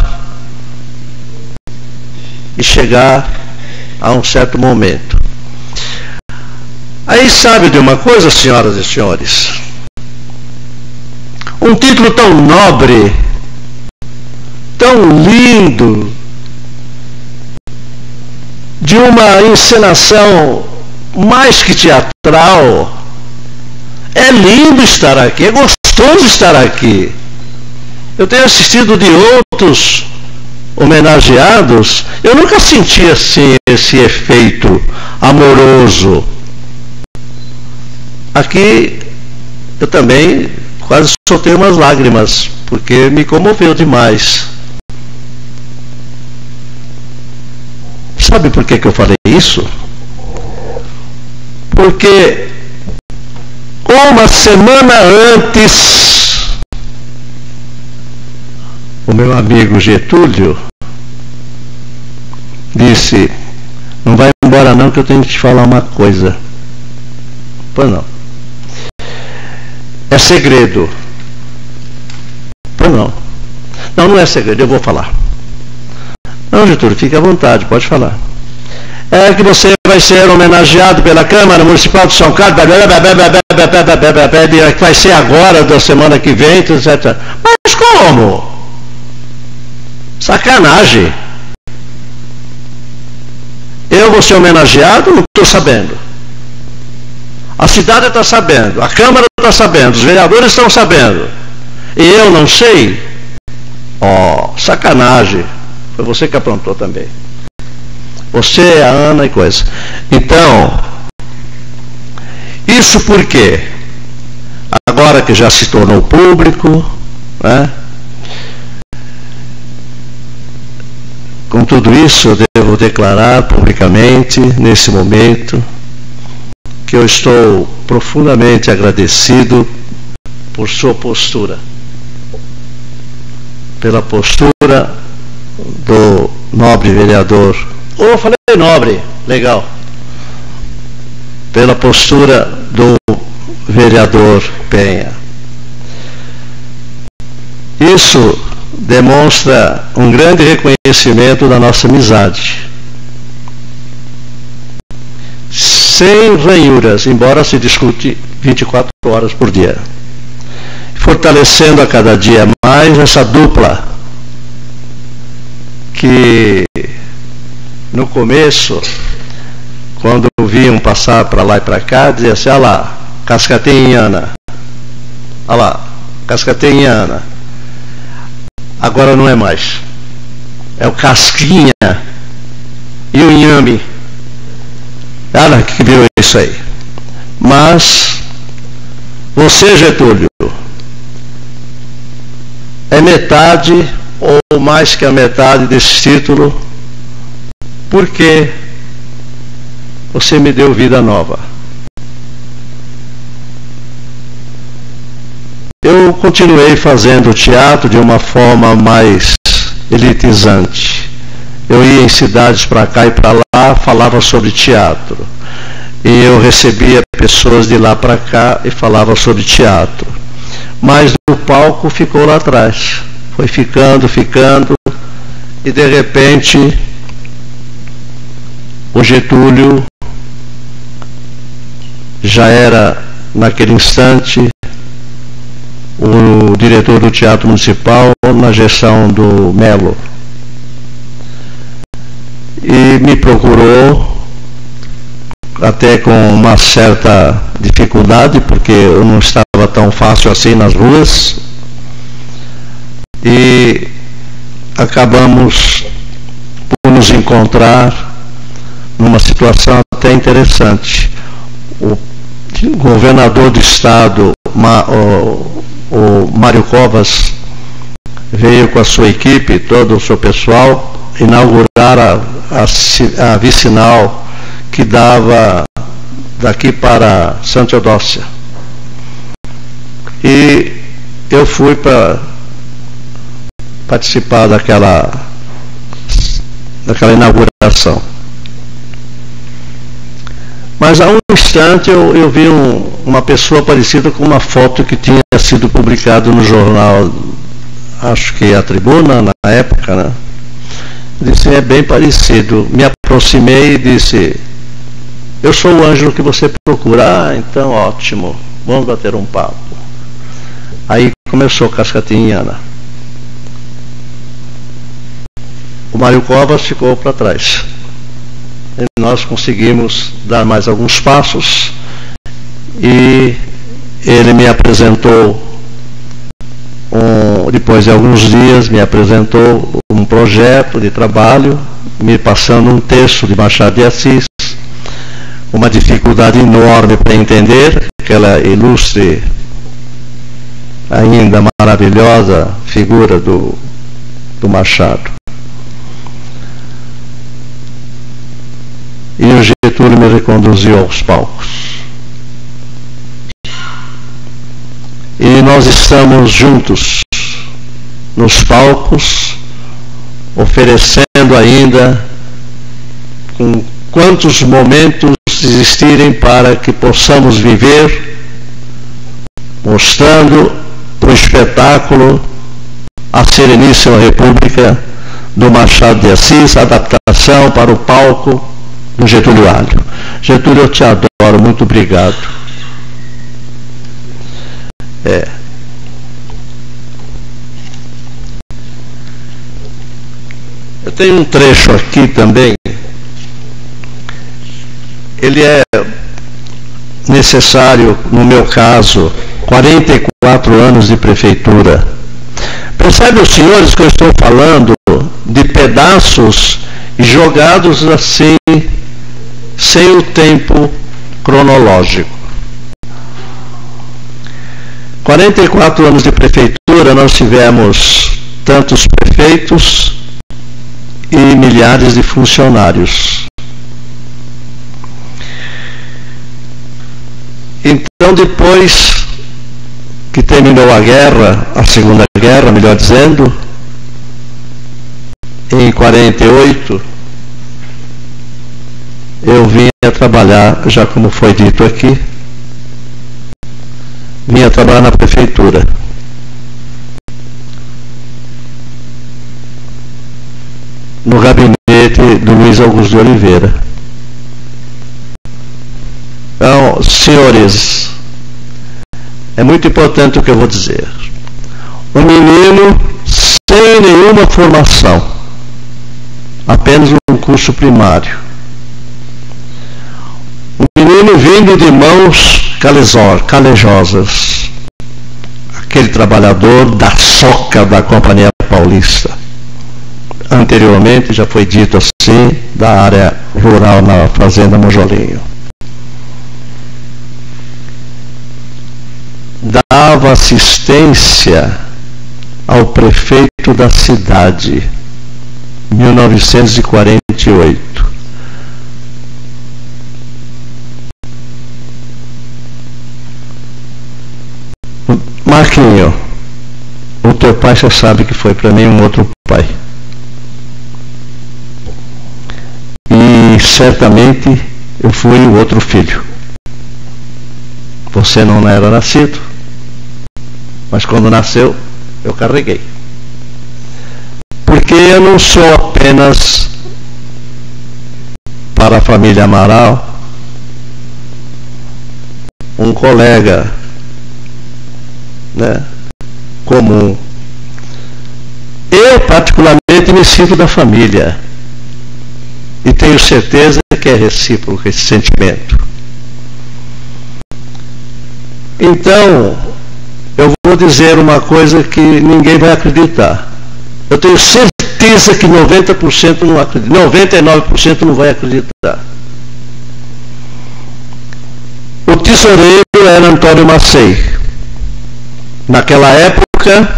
Speaker 3: e chegar a um certo momento. Aí sabe de uma coisa, senhoras e senhores? Um título tão nobre, tão lindo, de uma encenação mais que teatral. É lindo estar aqui, é gostoso estar aqui. Eu tenho assistido de outros homenageados, eu nunca senti assim esse efeito amoroso. Aqui eu também quase soltei umas lágrimas, porque me comoveu demais. Sabe por que eu falei isso? Porque uma semana antes, o meu amigo Getúlio disse: não vai embora não, que eu tenho que te falar uma coisa. Pois não. É segredo. Pois não. Não, não é segredo, eu vou falar. Não, Getúlio, fique à vontade, pode falar.
Speaker 6: é que você vai ser homenageado pela Câmara Municipal de São Carlos, que vai ser agora, da semana que vem, etc. Mas como? Sacanagem. Eu vou ser homenageado? Não estou sabendo. A cidade está sabendo, a Câmara está sabendo, os vereadores estão sabendo. E eu não sei? Ó, sacanagem. Foi você que aprontou também. Você, a Ana e coisa. Então, isso por quê? Agora que já se tornou público, né? Com tudo isso, eu devo declarar publicamente, nesse momento, que eu estou profundamente agradecido por sua postura. Pela postura do nobre vereador. Eu falei nobre, legal. Pela postura do vereador Penha. Isso demonstra um grande reconhecimento da nossa amizade. Sem ranhuras, embora se discute 24 horas por dia. Fortalecendo a cada dia mais essa dupla que no começo, quando viam passar para lá e para cá, dizia assim, olha lá, cascatenhana, olha lá, cascatenhana. Agora não é mais. É o casquinha e o inhame. Olha que virou isso aí. Mas você, Getúlio, é metade ou mais que a metade desse título, porque você me deu vida nova. Eu continuei fazendo teatro de uma forma mais elitizante. Eu ia em cidades para cá e para lá, falava sobre teatro. E eu recebia pessoas de lá para cá e falava sobre teatro. Mas o palco ficou lá atrás. Foi ficando, e de repente o Getúlio já era, naquele instante, o diretor do Teatro Municipal na gestão do Melo. E me procurou, até com uma certa dificuldade, porque eu não estava tão fácil assim nas ruas, e acabamos por nos encontrar numa situação até interessante. O governador do estado, o Mário Covas, veio com a sua equipe, todo o seu pessoal, inaugurar a vicinal que dava daqui para Santa Eudócia. E eu fui para participar daquela inauguração. Mas a um instante eu vi uma pessoa parecida com uma foto que tinha sido publicada no jornal, acho que a Tribuna, na época, né? Disse, é bem parecido. Me aproximei e disse, eu sou o Ângelo que você procura. Ah, então ótimo, vamos bater um papo. Aí começou Cascatinhana. O Mário Covas ficou para trás. E nós conseguimos dar mais alguns passos e ele me apresentou, depois de alguns dias, me apresentou um projeto de trabalho, me passando um texto de Machado de Assis, uma dificuldade enorme para entender aquela ilustre, ainda maravilhosa figura do Machado. E o Getúlio me reconduziu aos palcos. E nós estamos juntos nos palcos, oferecendo ainda, com quantos momentos existirem para que possamos viver, mostrando o espetáculo A Sereníssima República do Machado de Assis, adaptação para o palco do Getúlio Alho. Getúlio, eu te adoro, muito obrigado. Eu tenho um trecho aqui também. Ele é necessário, no meu caso, 44 anos de prefeitura. Percebem os senhores que eu estou falando de pedaços jogados assim, sem o tempo cronológico. 44 anos de prefeitura, nós tivemos tantos prefeitos e milhares de funcionários. Então, depois que terminou a guerra, a Segunda Guerra, melhor dizendo, em 48, eu vim a trabalhar, já como foi dito aqui, vim a trabalhar na prefeitura. No gabinete do Luiz Augusto de Oliveira. Então, senhores, é muito importante o que eu vou dizer. Um menino sem nenhuma formação, apenas um curso primário. Um menino vindo de mãos calejosas. Aquele trabalhador da soca da Companhia Paulista. Anteriormente, já foi dito assim, da área rural na Fazenda Monjolinho. Dava assistência ao prefeito da cidade, 1948. Marquinho, o teu pai já sabe que foi para mim um outro pai. E certamente eu fui o outro filho. Você não era nascido, mas quando nasceu, eu carreguei. Porque eu não sou apenas para a família Amaral um colega, né, comum. Eu particularmente me sinto da família e tenho certeza que é recíproco esse sentimento. Então, eu vou dizer uma coisa que ninguém vai acreditar. Eu tenho certeza que 90% não acredita, 99% não vai acreditar. O tesoureiro era Antônio Macei. Naquela época,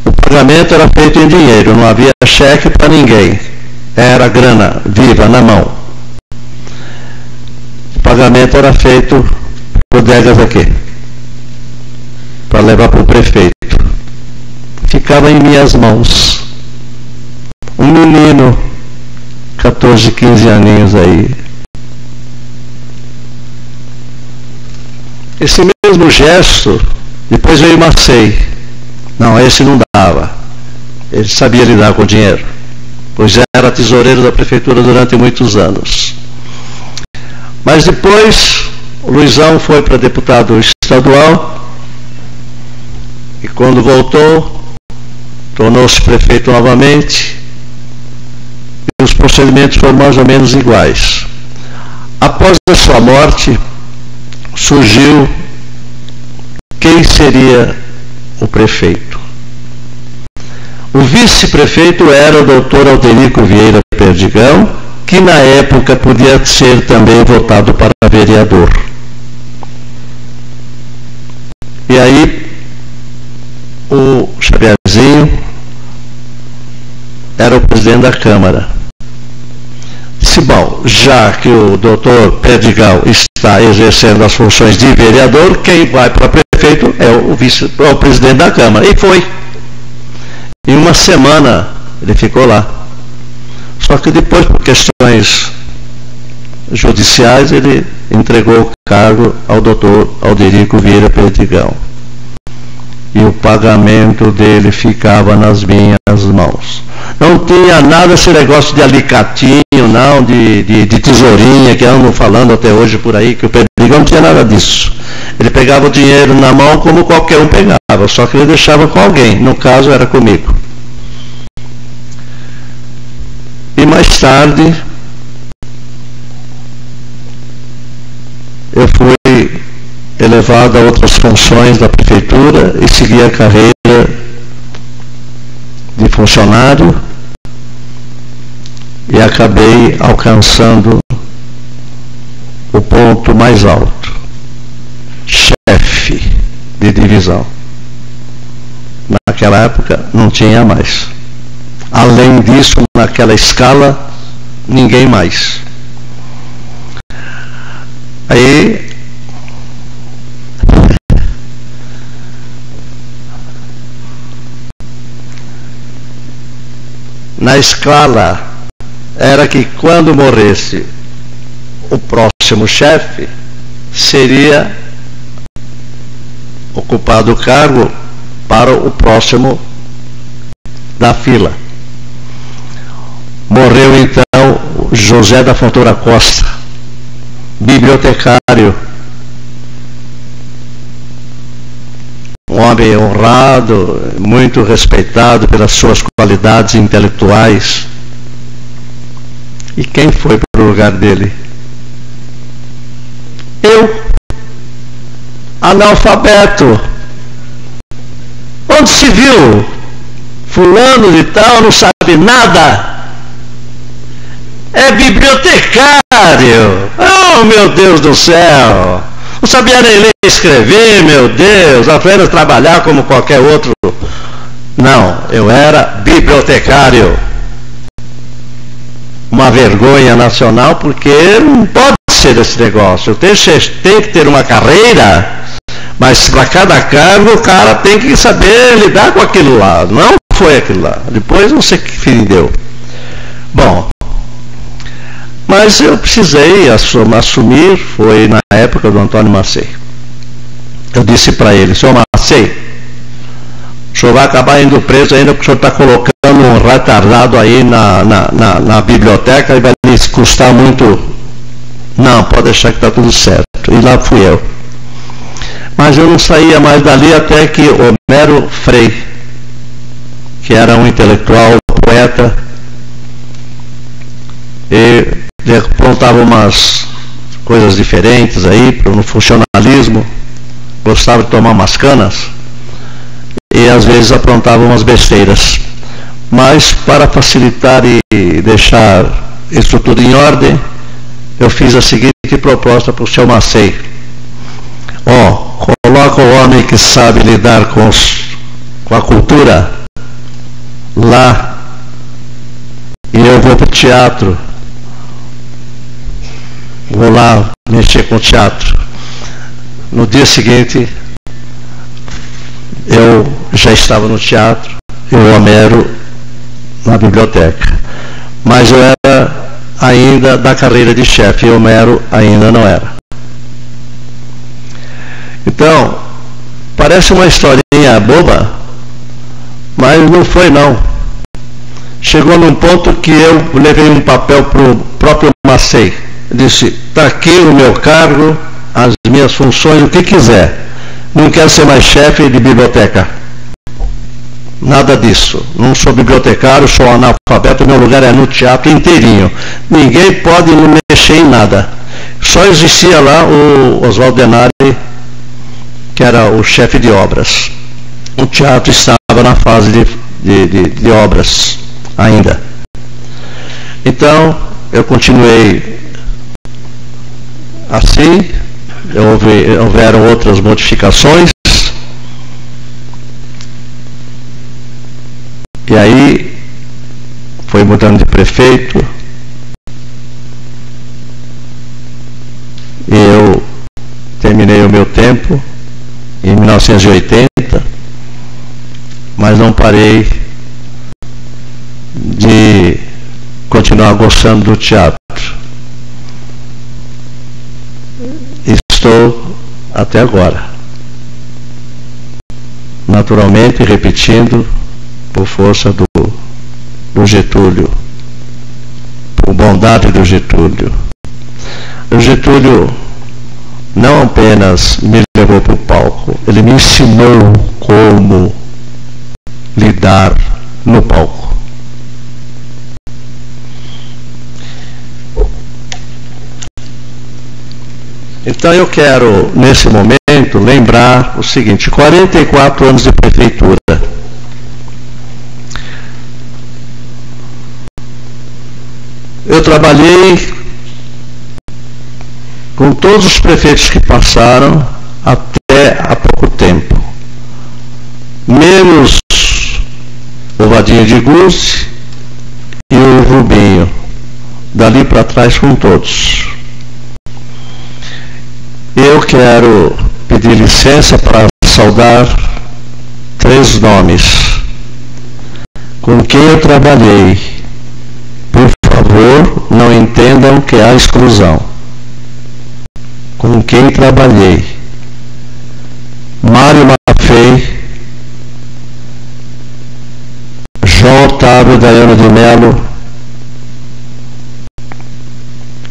Speaker 6: o pagamento era feito em dinheiro, não havia cheque para ninguém. Era grana viva na mão. O pagamento era feito por bodegas aqui, para levar para o prefeito. Ficava em minhas mãos. Um menino, 14, 15 aninhos aí. Esse mesmo gesto, depois veio Macei. Não, esse não dava. Ele sabia lidar com o dinheiro, pois era tesoureiro da prefeitura durante muitos anos. Mas depois, o Luizão foi para deputado estadual e quando voltou, tornou-se prefeito novamente e os procedimentos foram mais ou menos iguais. Após a sua morte, surgiu quem seria o prefeito. O vice-prefeito era o doutor Alderico Vieira Perdigão, que na época podia ser também votado para vereador. E aí, o Xavierzinho era o presidente da Câmara. Disse, bom, já que o doutor Perdigão está exercendo as funções de vereador, quem vai para prefeito é o presidente da Câmara. E foi. Em uma semana ele ficou lá. Só que depois, por questões judiciais, ele entregou o cargo ao doutor Alderico Vieira Perdigão. E o pagamento dele ficava nas minhas mãos. Não tinha nada esse negócio de alicatinho, não, de tesourinha, que andam falando até hoje por aí, que o Pedrigão não tinha nada disso. Ele pegava o dinheiro na mão como qualquer um pegava, só que ele deixava com alguém, no caso era comigo. E mais tarde, eu fui elevado a outras funções da prefeitura e segui a carreira de funcionário e acabei alcançando o ponto mais alto, chefe de divisão. Naquela época não tinha mais. Além disso, naquela escala, ninguém mais. Aí na escala era que quando morresse o próximo chefe, seria ocupado o cargo para o próximo da fila. Morreu então José da Fontoura Costa, bibliotecário, um homem honrado, muito respeitado pelas suas qualidades intelectuais. E quem foi para o lugar dele? Eu, analfabeto. Onde se viu? Fulano de tal não sabe nada. É bibliotecário. Oh, meu Deus do céu. Não sabia nem ler e escrever, meu Deus. Apenas trabalhar como qualquer outro. Não, eu era bibliotecário. Uma vergonha nacional, porque não pode ser esse negócio. Tem que ter uma carreira, mas para cada cargo o cara tem que saber lidar com aquilo lá. Não foi aquilo lá. Depois não sei que fim deu. Bom, mas eu precisei assumir, foi na época do Antônio Macei. Eu disse para ele: senhor Macei, o senhor vai acabar indo preso ainda porque o senhor está colocando um retardado aí na biblioteca e vai lhe custar muito. Não, pode deixar que está tudo certo. E lá fui eu. Mas eu não saía mais dali até que Homero Frei, que era um intelectual, poeta, e apontava umas coisas diferentes aí no funcionalismo, gostava de tomar umas canas e às vezes aprontava umas besteiras. Mas para facilitar e deixar isso tudo em ordem, eu fiz a seguinte proposta para o seu Macei: coloca o homem que sabe lidar com a cultura lá e eu vou para o teatro. Vou lá mexer com o teatro. No dia seguinte, eu já estava no teatro e o Homero na biblioteca. Mas eu era ainda da carreira de chefe e o Homero ainda não era. Então, parece uma historinha boba, mas não foi não. Chegou num ponto que eu levei um papel para o próprio Macei. Disse: está aqui o meu cargo, as minhas funções, o que quiser. Não quero ser mais chefe de biblioteca. Nada disso. Não sou bibliotecário, sou analfabeto, meu lugar é no teatro inteirinho. Ninguém pode mexer em nada. Só existia lá o Oswaldo Denari, que era o chefe de obras. O teatro estava na fase de obras ainda. Então, eu continuei assim, houveram outras modificações, e aí foi mudando de prefeito, e eu terminei o meu tempo em 1980, mas não parei de continuar gostando do teatro. Estou até agora, naturalmente repetindo, por força do Getúlio, bondade do Getúlio. O Getúlio não apenas me levou para o palco, ele me ensinou como lidar no palco. Então eu quero, nesse momento, lembrar o seguinte: 44 anos de prefeitura. Eu trabalhei com todos os prefeitos que passaram até há pouco tempo, menos o Vadinho de Guzzi e o Rubinho, dali para trás com todos. Eu quero pedir licença para saudar 3 nomes com quem eu trabalhei. Por favor, não entendam que há exclusão. Com quem trabalhei: Mário Maffei, João Otávio Daiano de Mello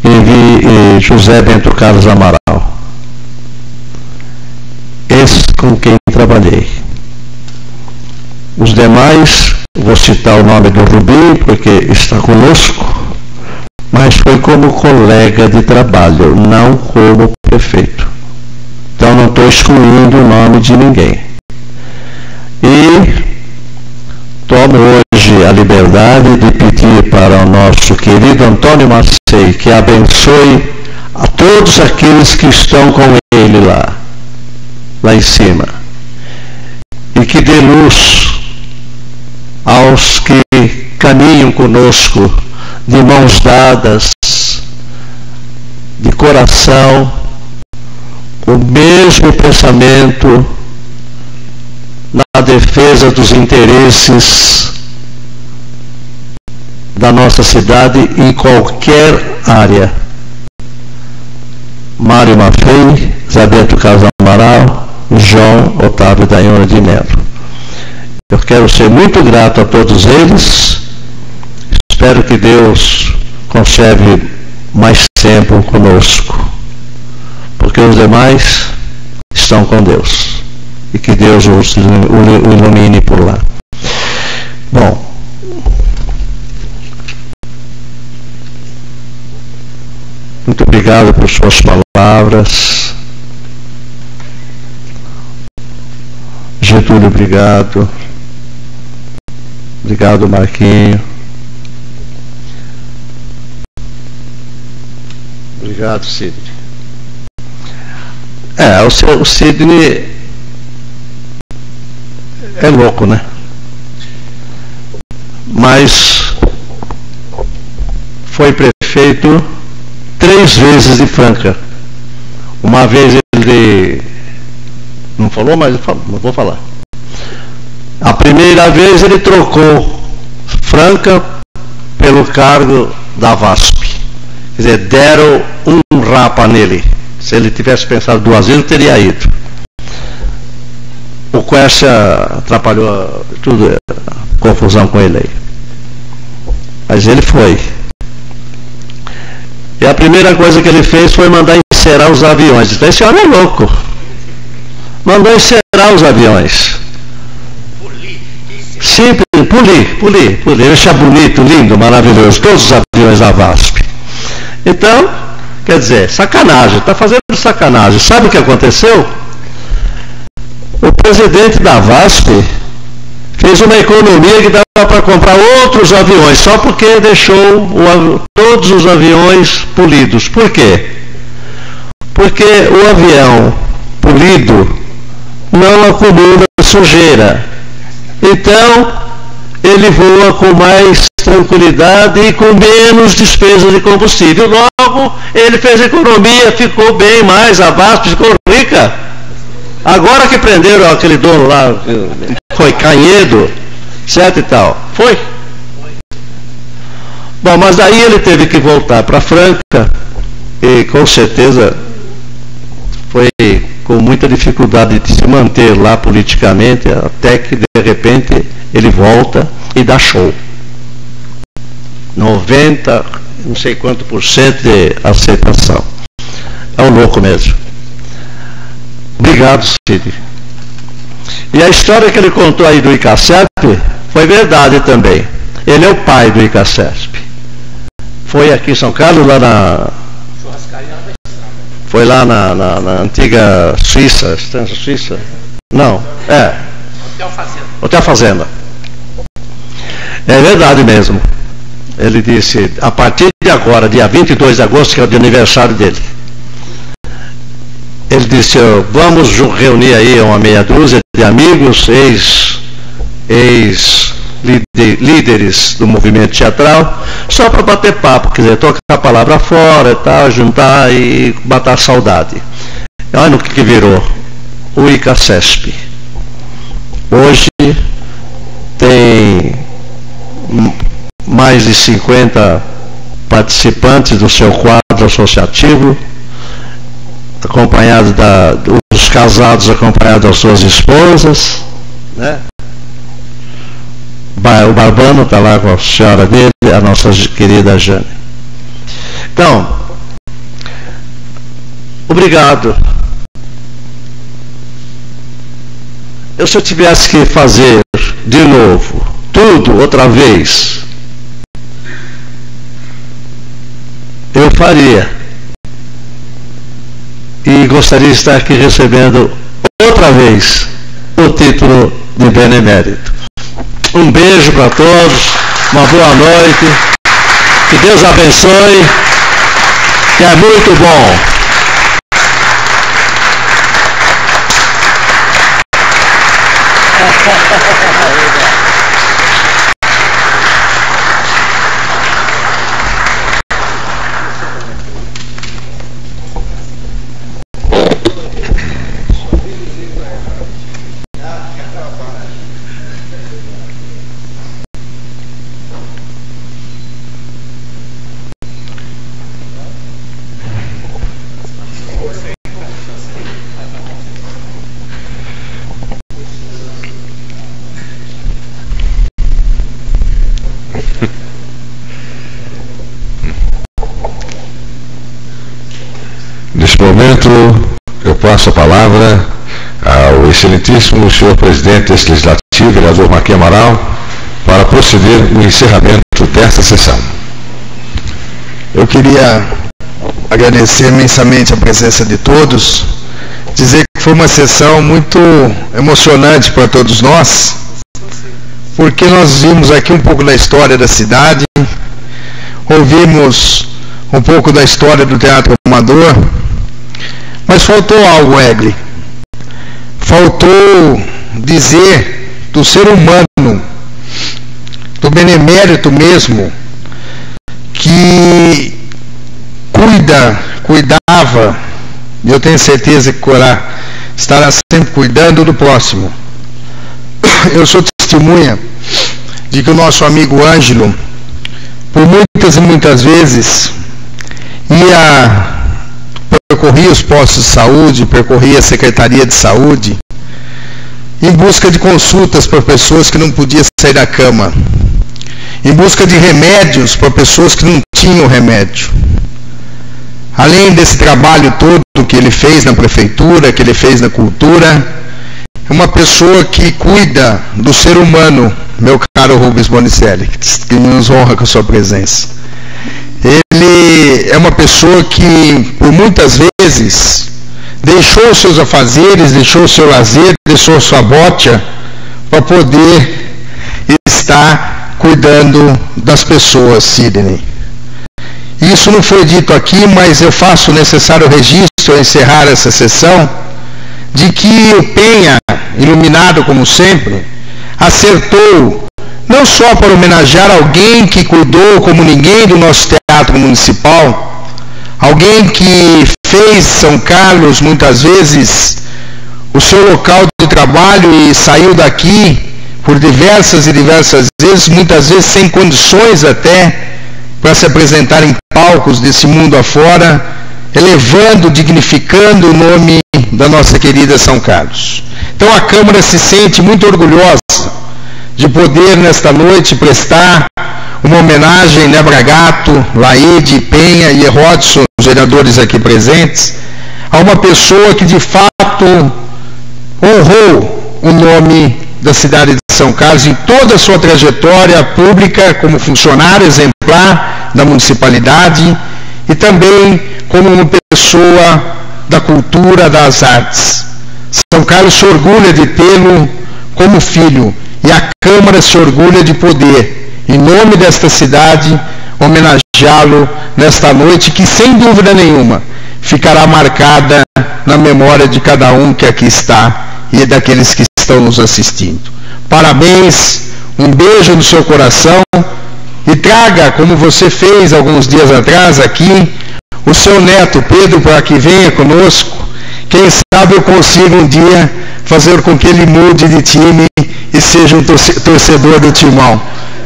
Speaker 6: e José Bento Carlos Amaral. Esse com quem trabalhei. Os demais, vou citar o nome do Rubinho, porque está conosco, mas foi como colega de trabalho, não como prefeito. Então não estou excluindo o nome de ninguém. E tomo hoje a liberdade de pedir para o nosso querido Antônio Macei que abençoe a todos aqueles que estão com ele lá em cima, e que dê luz aos que caminham conosco de mãos dadas, de coração, com o mesmo pensamento na defesa dos interesses da nossa cidade em qualquer área. Mário Maffei, Zé Bento Carlos Amaral, João Otávio Daiano de Mello. Eu quero ser muito grato a todos eles. Espero que Deus conserve mais tempo conosco, porque os demais estão com Deus, e que Deus os ilumine por lá. Bom, muito obrigado por suas palavras. Getúlio, obrigado. Obrigado, Marquinho. Obrigado, Sidney. O Sidney é louco, né? Mas foi prefeito 3 vezes de Franca. Uma vez ele não falou, mas não vou falar. A primeira vez ele trocou Franca pelo cargo da VASP. Quer dizer, deram um rapa nele. Se ele tivesse pensado 2 vezes, teria ido. O Quercia atrapalhou tudo, confusão com ele aí. Mas ele foi. E a primeira coisa que ele fez foi mandar encerar os aviões. Então, esse homem é louco. Mandou encerar os aviões. Sim, polir. Ele achava bonito, lindo, maravilhoso. Todos os aviões da VASP. Então, quer dizer, sacanagem. Está fazendo sacanagem. Sabe o que aconteceu? O presidente da VASP fez uma economia que dava para comprar outros aviões, só porque deixou todos os aviões polidos. Por quê? Porque o avião polido não acumula sujeira. Então, ele voa com mais tranquilidade e com menos despesa de combustível. Logo, ele fez economia, ficou bem mais, a VASP ficou rica. Agora que prenderam aquele dono lá, foi Canhedo, certo e tal. Foi. Bom, mas daí ele teve que voltar para Franca e com certeza foi com muita dificuldade de se manter lá politicamente, até que de repente ele volta e dá show. não sei quanto por cento de aceitação. É um louco mesmo. Obrigado, Cid. E a história que ele contou aí do ICACESP foi verdade também. Ele é o pai do ICACESP. Foi aqui em São Carlos, lá na... Foi lá na antiga Suíça, Estância Suíça? Não, Hotel Fazenda. É verdade mesmo. Ele disse, a partir de agora, dia 22 de agosto, que é o de aniversário dele, ele disse, vamos reunir aí uma meia dúzia de amigos, líderes do movimento teatral, só para bater papo, quer dizer, tocar a palavra fora e tal, juntar e matar saudade. Olha no que virou o ICACESP. Hoje tem mais de 50 participantes do seu quadro associativo, acompanhados dos casados acompanhados das suas esposas, né? O Barbano está lá com a senhora dele, a nossa querida Jane. Então, obrigado. Se eu tivesse que fazer de novo, tudo outra vez, eu faria. E gostaria de estar aqui recebendo outra vez o título de benemérito. Um beijo para todos, uma boa noite, que Deus abençoe, que é muito bom.
Speaker 1: Neste momento, eu passo a palavra ao excelentíssimo senhor presidente deste legislativo, vereador Maqui Amaral, para proceder no encerramento desta sessão.
Speaker 2: Eu queria agradecer imensamente a presença de todos, dizer que foi uma sessão muito emocionante para todos nós, porque nós vimos aqui um pouco da história da cidade, ouvimos um pouco da história do Teatro Amador, mas faltou algo, Egli. Faltou dizer do ser humano, do benemérito mesmo, que cuidava, e eu tenho certeza que estará sempre cuidando do próximo. Eu sou testemunha de que o nosso amigo Ângelo, por muitas e muitas vezes, percorria os postos de saúde, percorria a Secretaria de Saúde, em busca de consultas para pessoas que não podiam sair da cama, em busca de remédios para pessoas que não tinham remédio. Além desse trabalho todo que ele fez na prefeitura, que ele fez na cultura, é uma pessoa que cuida do ser humano, meu caro Rubens Bonicelli, que nos honra com a sua presença. Ele é uma pessoa que, por muitas vezes, deixou os seus afazeres, deixou o seu lazer, deixou a sua botia para poder estar cuidando das pessoas, Sidney. Isso não foi dito aqui, mas eu faço o necessário registro ao encerrar essa sessão, de que o Penha, iluminado como sempre, acertou não só para homenagear alguém que cuidou como ninguém do nosso teatro municipal, alguém que fez São Carlos muitas vezes o seu local de trabalho e saiu daqui por diversas e diversas vezes, muitas vezes sem condições até para se apresentar em palcos desse mundo afora, elevando, dignificando o nome da nossa querida São Carlos. Então a Câmara se sente muito orgulhosa de poder nesta noite prestar uma homenagem, né, Bragato, Laide, Penha e Herodson, os vereadores aqui presentes, a uma pessoa que de fato honrou o nome da cidade de São Carlos em toda a sua trajetória pública como funcionário exemplar da municipalidade e também como uma pessoa da cultura, das artes. São Carlos se orgulha de tê-lo como filho e a Câmara se orgulha de poder, em nome desta cidade, homenageá-lo nesta noite que, sem dúvida nenhuma, ficará marcada na memória de cada um que aqui está e daqueles que estão nos assistindo. Parabéns, um beijo no seu coração e traga, como você fez alguns dias atrás aqui, o seu neto Pedro para que venha conosco. Quem sabe eu consigo um dia fazer com que ele mude de time e seja um torcedor do Timão.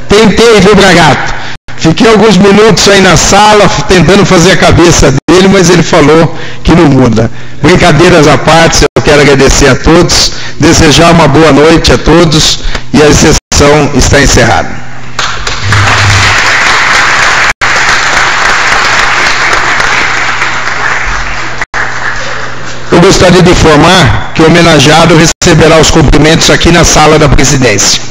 Speaker 2: Tentei, viu, Bragato? Fiquei alguns minutos aí na sala tentando fazer a cabeça dele, mas ele falou que não muda. Brincadeiras à parte, eu quero agradecer a todos, desejar uma boa noite a todos e a sessão está encerrada. Eu gostaria de informar que o homenageado receberá os cumprimentos aqui na sala da presidência.